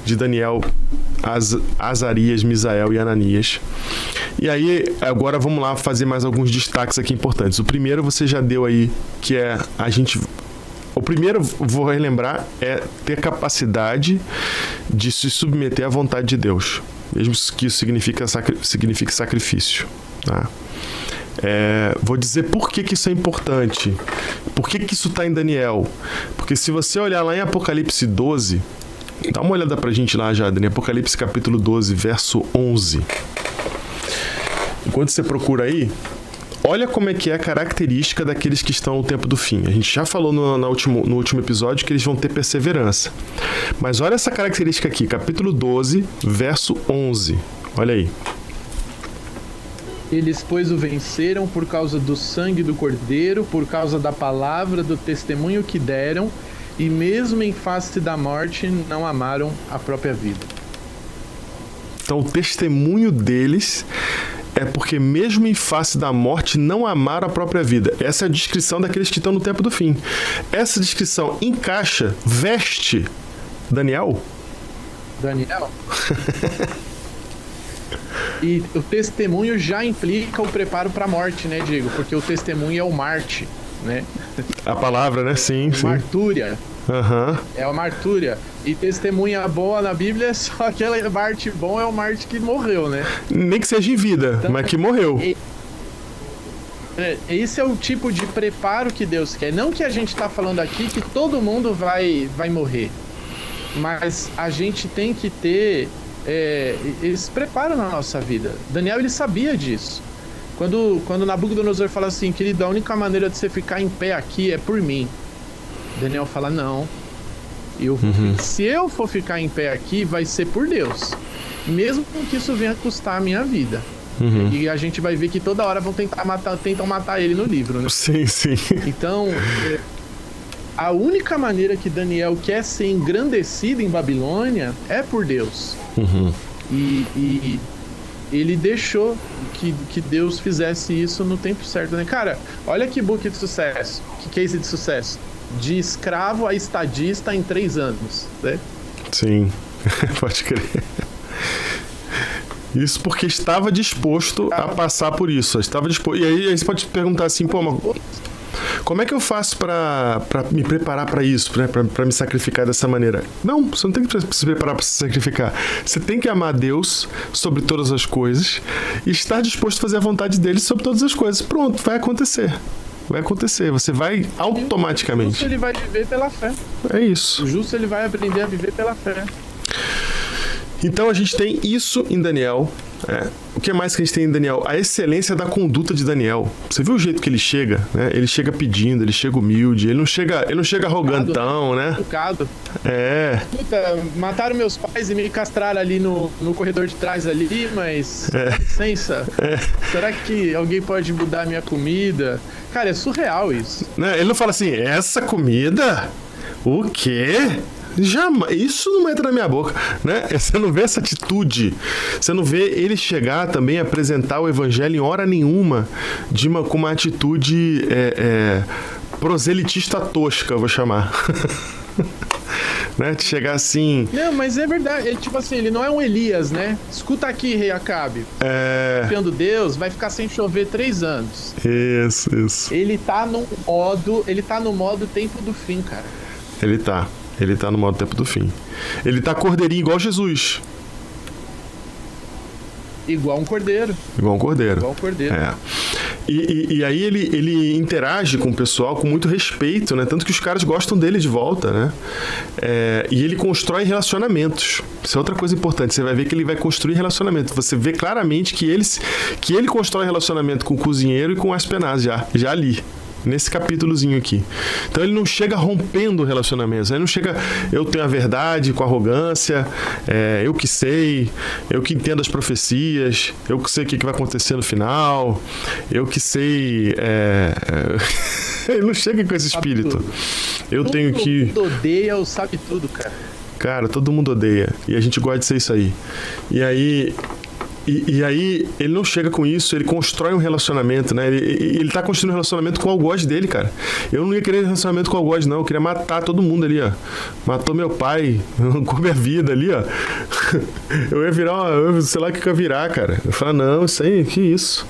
S1: de Daniel, Azarias, Misael e Ananias. E aí, agora vamos lá fazer mais alguns destaques aqui importantes. O primeiro você já deu aí, que é o primeiro, vou relembrar, é ter capacidade de se submeter à vontade de Deus, mesmo que isso signifique sacrifício, tá? Vou dizer por que isso é importante. Por que isso está em Daniel? Porque se você olhar lá em Apocalipse 12, dá uma olhada pra gente lá, Jader, em Apocalipse capítulo 12, verso 11. Enquanto você procura aí, olha como é que é a característica daqueles que estão no tempo do fim. A gente já falou no último episódio que eles vão ter perseverança. Mas olha essa característica aqui, capítulo 12, verso 11. Olha aí.
S2: Eles, pois, o venceram por causa do sangue do Cordeiro, por causa da palavra do testemunho que deram, e mesmo em face da morte não amaram a própria vida.
S1: Então o testemunho deles é porque mesmo em face da morte não amaram a própria vida. Essa é a descrição daqueles que estão no tempo do fim. Essa descrição encaixa, veste Daniel?
S2: E o testemunho já implica o preparo para a morte, né, Diego? Porque o testemunho é o Marte, né?
S1: A palavra, né? Sim, sim.
S2: Martúria.
S1: Uhum.
S2: É a martúria. E testemunha boa na Bíblia é só aquele Marte bom, é o Marte que morreu, né?
S1: Nem que seja em vida, então, mas que morreu.
S2: Esse é o tipo de preparo que Deus quer. Não que a gente está falando aqui que todo mundo vai morrer. Mas a gente tem que ter esse preparo na nossa vida. Daniel, ele sabia disso. Quando Nabucodonosor fala assim, querido, a única maneira de você ficar em pé aqui é por mim. Daniel fala, não. Se eu for ficar em pé aqui, vai ser por Deus. Mesmo que isso venha custar a minha vida. E a gente vai ver que toda hora tentam matar ele no livro, né?
S1: Sim, sim.
S2: Então, a única maneira que Daniel quer ser engrandecido em Babilônia é por Deus. E ele deixou que Deus fizesse isso no tempo certo, né? Cara, olha que book de sucesso, que case de sucesso. De escravo a estadista em 3 anos, né?
S1: Sim, pode crer. Isso porque estava disposto a passar por isso. Estava disposto. E aí você pode perguntar assim, pô, mas como é que eu faço para me preparar para isso, né? Para me sacrificar dessa maneira? Não, você não tem que se preparar para se sacrificar. Você tem que amar Deus sobre todas as coisas e estar disposto a fazer a vontade dele sobre todas as coisas. Pronto, vai acontecer. Vai acontecer, você vai automaticamente. O
S2: justo ele vai viver pela fé.
S1: É isso.
S2: O justo ele vai aprender a viver pela fé.
S1: Então a gente tem isso em Daniel. O que mais que a gente tem em Daniel? A excelência da conduta de Daniel. Você viu o jeito que ele chega, né? Ele chega pedindo, ele chega humilde, ele não chega arrogantão, né?
S2: Educado.
S1: Puta,
S2: mataram meus pais e me castraram ali no corredor de trás ali, mas licença. Será que alguém pode mudar a minha comida? Cara, é surreal isso.
S1: Ele não fala assim, essa comida? O quê? Jamais, isso não entra na minha boca, né? Você não vê essa atitude, você não vê ele chegar também a apresentar o evangelho em hora nenhuma com uma atitude proselitista tosca, eu vou chamar. Né? De chegar assim...
S2: Não, mas é verdade, ele, tipo assim, ele não é um Elias, né? Escuta aqui, rei Acabe. Confiando Deus, vai ficar sem chover 3 anos.
S1: Isso.
S2: Ele tá no modo tempo do fim, cara.
S1: Ele tá no modo tempo do fim. Ele tá cordeirinho igual Jesus.
S2: Igual um cordeiro.
S1: E aí ele interage com o pessoal com muito respeito, né? Tanto que os caras gostam dele de volta, né? E ele constrói relacionamentos. Isso é outra coisa importante. Você vai ver que ele vai construir relacionamento. Você vê claramente que ele constrói relacionamento com o cozinheiro e com o Aspenaz já ali. Nesse capítulozinho aqui. Então ele não chega rompendo relacionamentos. Ele não chega, eu tenho a verdade com arrogância, eu que sei, eu que entendo as profecias, eu que sei o que vai acontecer no final, eu que sei. Ele não chega com esse espírito. Todo mundo
S2: odeia ou sabe tudo, cara.
S1: Cara, todo mundo odeia. E a gente gosta de ser isso aí. E aí ele não chega com isso, ele constrói um relacionamento, né? Ele tá construindo um relacionamento com o algoz dele, cara. Eu não ia querer relacionamento com o algoz, não. Eu queria matar todo mundo ali, ó. Matou meu pai, com minha vida ali, ó. Eu ia virar sei lá o que eu ia virar, cara. Eu falo, não, isso aí, que isso?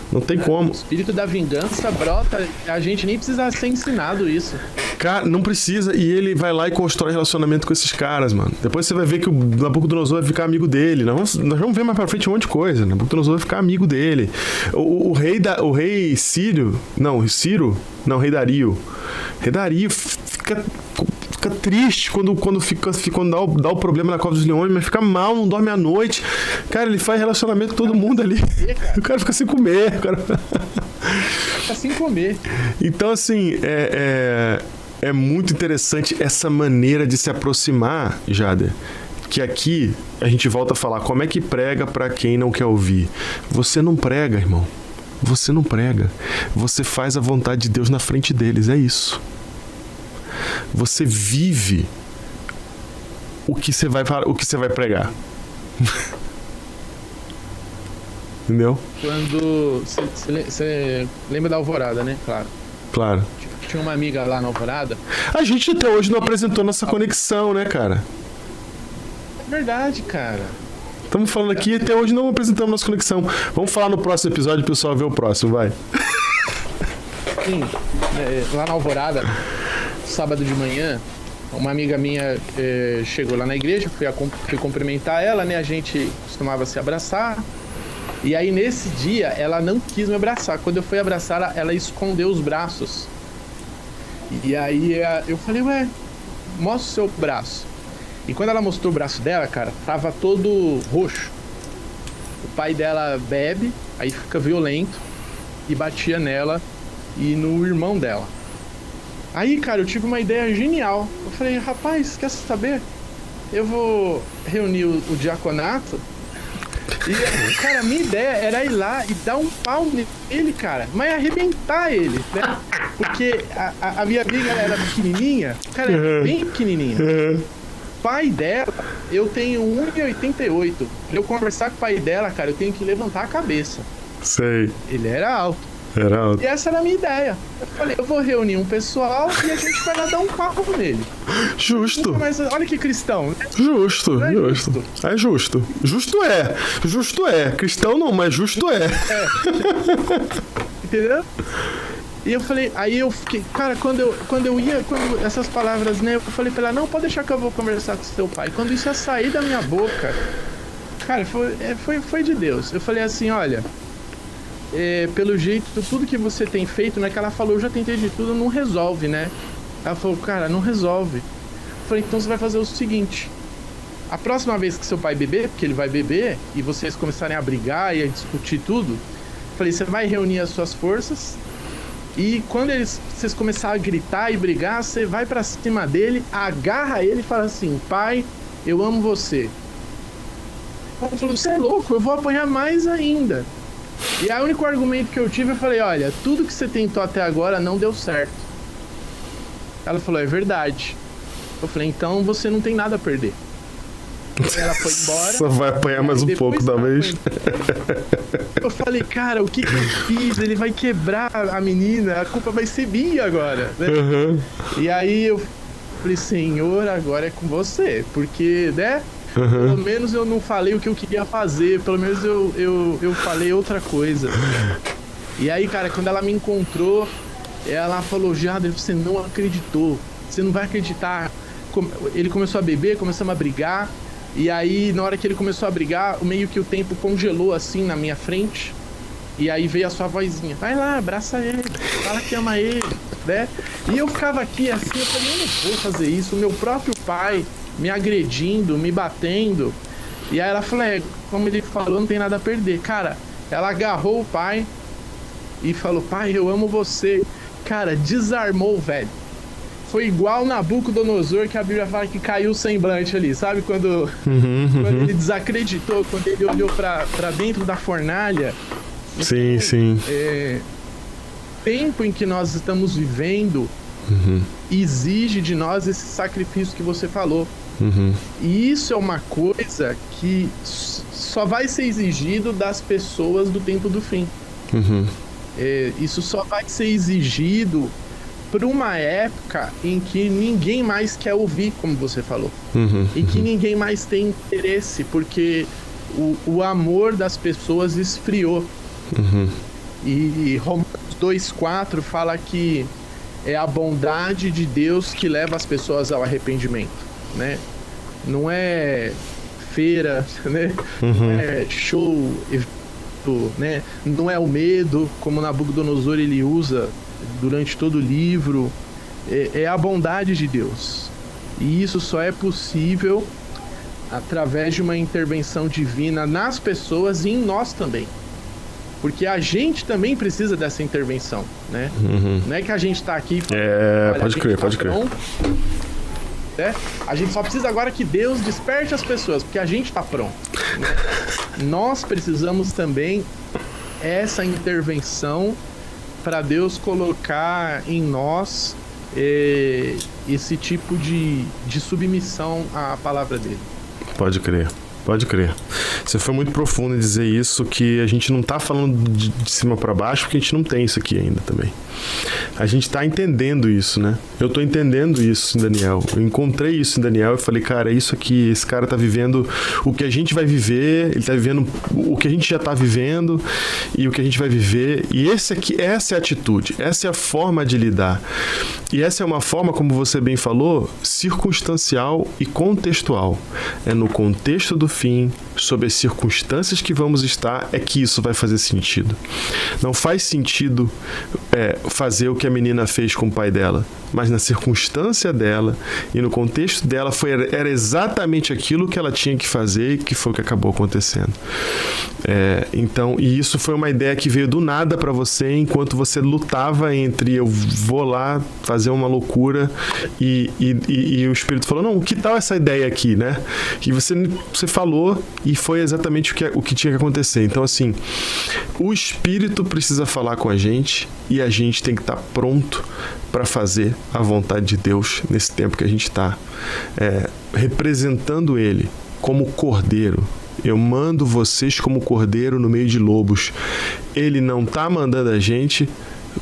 S1: Não tem como.
S2: O espírito da vingança brota, a gente nem precisa ser ensinado isso.
S1: Cara, não precisa, e ele vai lá e constrói relacionamento com esses caras, mano. Depois você vai ver que o Nabucodonosor vai ficar amigo dele. Nós vamos ver mais pra frente um monte de coisa. Nabucodonosor vai ficar amigo dele. O rei Ciro, o rei Dario fica triste quando dá o problema na cova dos leões, mas fica mal, não dorme à noite. Cara, ele faz relacionamento com todo mundo ali. O cara fica sem comer.
S2: Fica sem comer.
S1: Então, assim, é muito interessante essa maneira de se aproximar, Jader. Que aqui a gente volta a falar, como é que prega para quem não quer ouvir? Você não prega, irmão. Você não prega. Você faz a vontade de Deus na frente deles, é isso. Você vive o que você vai pregar. Entendeu?
S2: Quando... Você lembra da Alvorada, né? Claro.
S1: Claro.
S2: Tinha uma amiga lá na Alvorada.
S1: A gente até hoje não apresentou nossa conexão, né, cara?
S2: É verdade, cara.
S1: Estamos falando aqui e até hoje não apresentamos nossa conexão. Vamos falar no próximo episódio, o pessoal vê o próximo, vai.
S2: Sim, lá na Alvorada, sábado de manhã, uma amiga minha chegou lá na igreja, fui cumprimentar ela, né? A gente costumava se abraçar. E aí, nesse dia, ela não quis me abraçar. Quando eu fui abraçar, ela escondeu os braços. E aí, eu falei, ué, mostra o seu braço. E quando ela mostrou o braço dela, cara, tava todo roxo. O pai dela bebe, aí fica violento e batia nela e no irmão dela. Aí, cara, eu tive uma ideia genial. Eu falei, rapaz, quer saber? Eu vou reunir o diaconato e, cara, a minha ideia era ir lá e dar um pau nele, cara, mas arrebentar ele, né? Porque a minha amiga era pequenininha, cara, bem pequenininha. O pai dela, eu tenho 1,88. Pra eu conversar com o pai dela, cara, eu tenho que levantar a cabeça.
S1: Sei.
S2: Ele era alto.
S1: Era alto.
S2: E essa era a minha ideia. Eu falei, eu vou reunir um pessoal e a gente vai lá dar um papo nele.
S1: Justo.
S2: Mas olha que cristão, né?
S1: Justo,
S2: É
S1: justo.
S2: justo.
S1: É justo. Justo é. Cristão não, mas justo é.
S2: Entendeu? E eu falei, aí eu fiquei, cara, quando essas palavras, né, eu falei pra ela, não, pode deixar que eu vou conversar com seu pai. Quando isso ia sair da minha boca, cara, foi de Deus. Eu falei assim, olha, pelo jeito, tudo que você tem feito, né, que ela falou, eu já tentei de tudo, não resolve, né? Ela falou, cara, não resolve. Eu falei, então você vai fazer o seguinte, a próxima vez que seu pai beber, porque ele vai beber, e vocês começarem a brigar e a discutir tudo, eu falei, você vai reunir as suas forças. E quando vocês começarem a gritar e brigar, você vai pra cima dele, agarra ele e fala assim, pai, eu amo você. Ele falou, você é louco, eu vou apanhar mais ainda. E aí o único argumento que eu tive, eu falei, olha, tudo que você tentou até agora não deu certo. Ela falou, é verdade. Eu falei, então você não tem nada a perder. Ela foi embora.
S1: Só vai apanhar mais um pouco, talvez.
S2: Eu falei, cara, o que eu fiz? Ele vai quebrar a menina, a culpa vai ser minha agora, né?
S1: Uhum.
S2: E aí eu falei, Senhor, agora é com você, porque, né? Pelo menos eu não falei o que eu queria fazer, pelo menos eu falei outra coisa. E aí, cara, quando ela me encontrou, ela falou, Jader, você não acreditou, você não vai acreditar. Ele começou a beber, começamos a brigar. E aí, na hora que ele começou a brigar, meio que o tempo congelou assim na minha frente. E aí veio a sua vozinha. Vai lá, abraça ele, fala que ama ele, né? E eu ficava aqui assim, eu falei, eu não vou fazer isso. O meu próprio pai me agredindo, me batendo. E aí ela falou, como ele falou, não tem nada a perder. Cara, ela agarrou o pai e falou, pai, eu amo você. Cara, desarmou o velho. Foi igual Nabucodonosor, que a Bíblia fala que caiu o semblante ali, sabe? Quando ele desacreditou, quando ele olhou pra dentro da fornalha.
S1: Sim,
S2: então,
S1: sim.
S2: Tempo em que nós estamos vivendo exige de nós esse sacrifício que você falou. E isso é uma coisa que só vai ser exigido das pessoas do tempo do fim. Isso só vai ser exigido por uma época em que ninguém mais quer ouvir, como você falou. E que ninguém mais tem interesse, porque o amor das pessoas esfriou. E Romanos 2,4 fala que é a bondade de Deus que leva as pessoas ao arrependimento, né? Não é feira, né? Não é show, né? Não é o medo, como Nabucodonosor ele usa durante todo o livro. É a bondade de Deus. E isso só é possível através de uma intervenção divina nas pessoas e em nós também. Porque a gente também precisa dessa intervenção, né? Não é que a gente tá aqui...
S1: Pode crer.
S2: Né? A gente só precisa agora que Deus desperte as pessoas, porque a gente tá pronto, né? Nós precisamos também essa intervenção para Deus colocar em nós esse tipo de submissão à palavra dele.
S1: Pode crer. Pode crer. Você foi muito profundo em dizer isso, que a gente não tá falando de cima para baixo, porque a gente não tem isso aqui ainda também. A gente tá entendendo isso, né? Eu tô entendendo isso em Daniel. Eu encontrei isso em Daniel e falei, cara, é isso aqui, esse cara tá vivendo o que a gente vai viver, ele tá vivendo o que a gente já tá vivendo e o que a gente vai viver. E essa é a atitude, essa é a forma de lidar. E essa é uma forma, como você bem falou, circunstancial e contextual. É no contexto do fim, sob as circunstâncias que vamos estar, é que isso vai fazer sentido. Não faz sentido fazer o que a menina fez com o pai dela, mas na circunstância dela e no contexto dela era exatamente aquilo que ela tinha que fazer e que foi o que acabou acontecendo. Então, e isso foi uma ideia que veio do nada para você enquanto você lutava entre eu vou lá fazer uma loucura e o Espírito falou, não, que tal essa ideia aqui, né? E você falou e foi exatamente o que tinha que acontecer. Então, assim, o Espírito precisa falar com a gente e a gente tem que estar pronto para fazer a vontade de Deus nesse tempo que a gente está representando Ele como cordeiro. Eu mando vocês como cordeiro no meio de lobos. Ele não está mandando a gente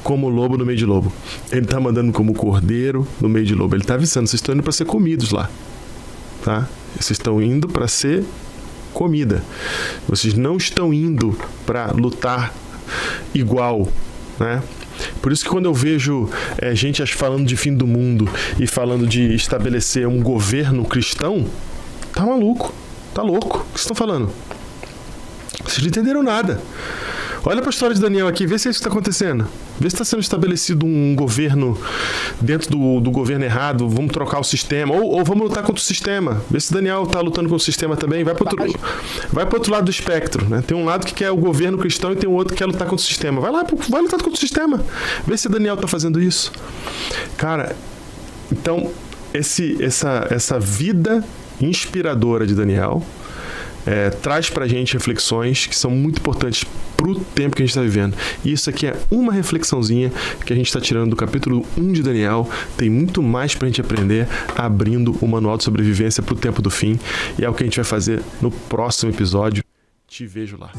S1: como lobo no meio de lobo. Ele está mandando como cordeiro no meio de lobo. Ele está avisando, vocês estão indo para ser comidos lá. Tá? Vocês estão indo para ser comida. Vocês não estão indo para lutar igual, né? Por isso que quando eu vejo gente falando de fim do mundo e falando de estabelecer um governo cristão, tá maluco, tá louco. O que vocês estão falando? Vocês não entenderam nada. Olha para a história de Daniel aqui, vê se é isso que está acontecendo. Vê se está sendo estabelecido um governo dentro do governo errado, vamos trocar o sistema, ou vamos lutar contra o sistema. Vê se Daniel está lutando contra o sistema também. Vai para outro lado do espectro, né? Tem um lado que quer o governo cristão e tem um outro que quer lutar contra o sistema. Vai lutar contra o sistema. Vê se Daniel está fazendo isso. Cara, então, essa vida inspiradora de Daniel traz pra gente reflexões que são muito importantes pro tempo que a gente está vivendo. E isso aqui é uma reflexãozinha que a gente está tirando do capítulo 1 de Daniel. Tem muito mais pra gente aprender abrindo o manual de sobrevivência pro tempo do fim. E é o que a gente vai fazer no próximo episódio. Te vejo lá.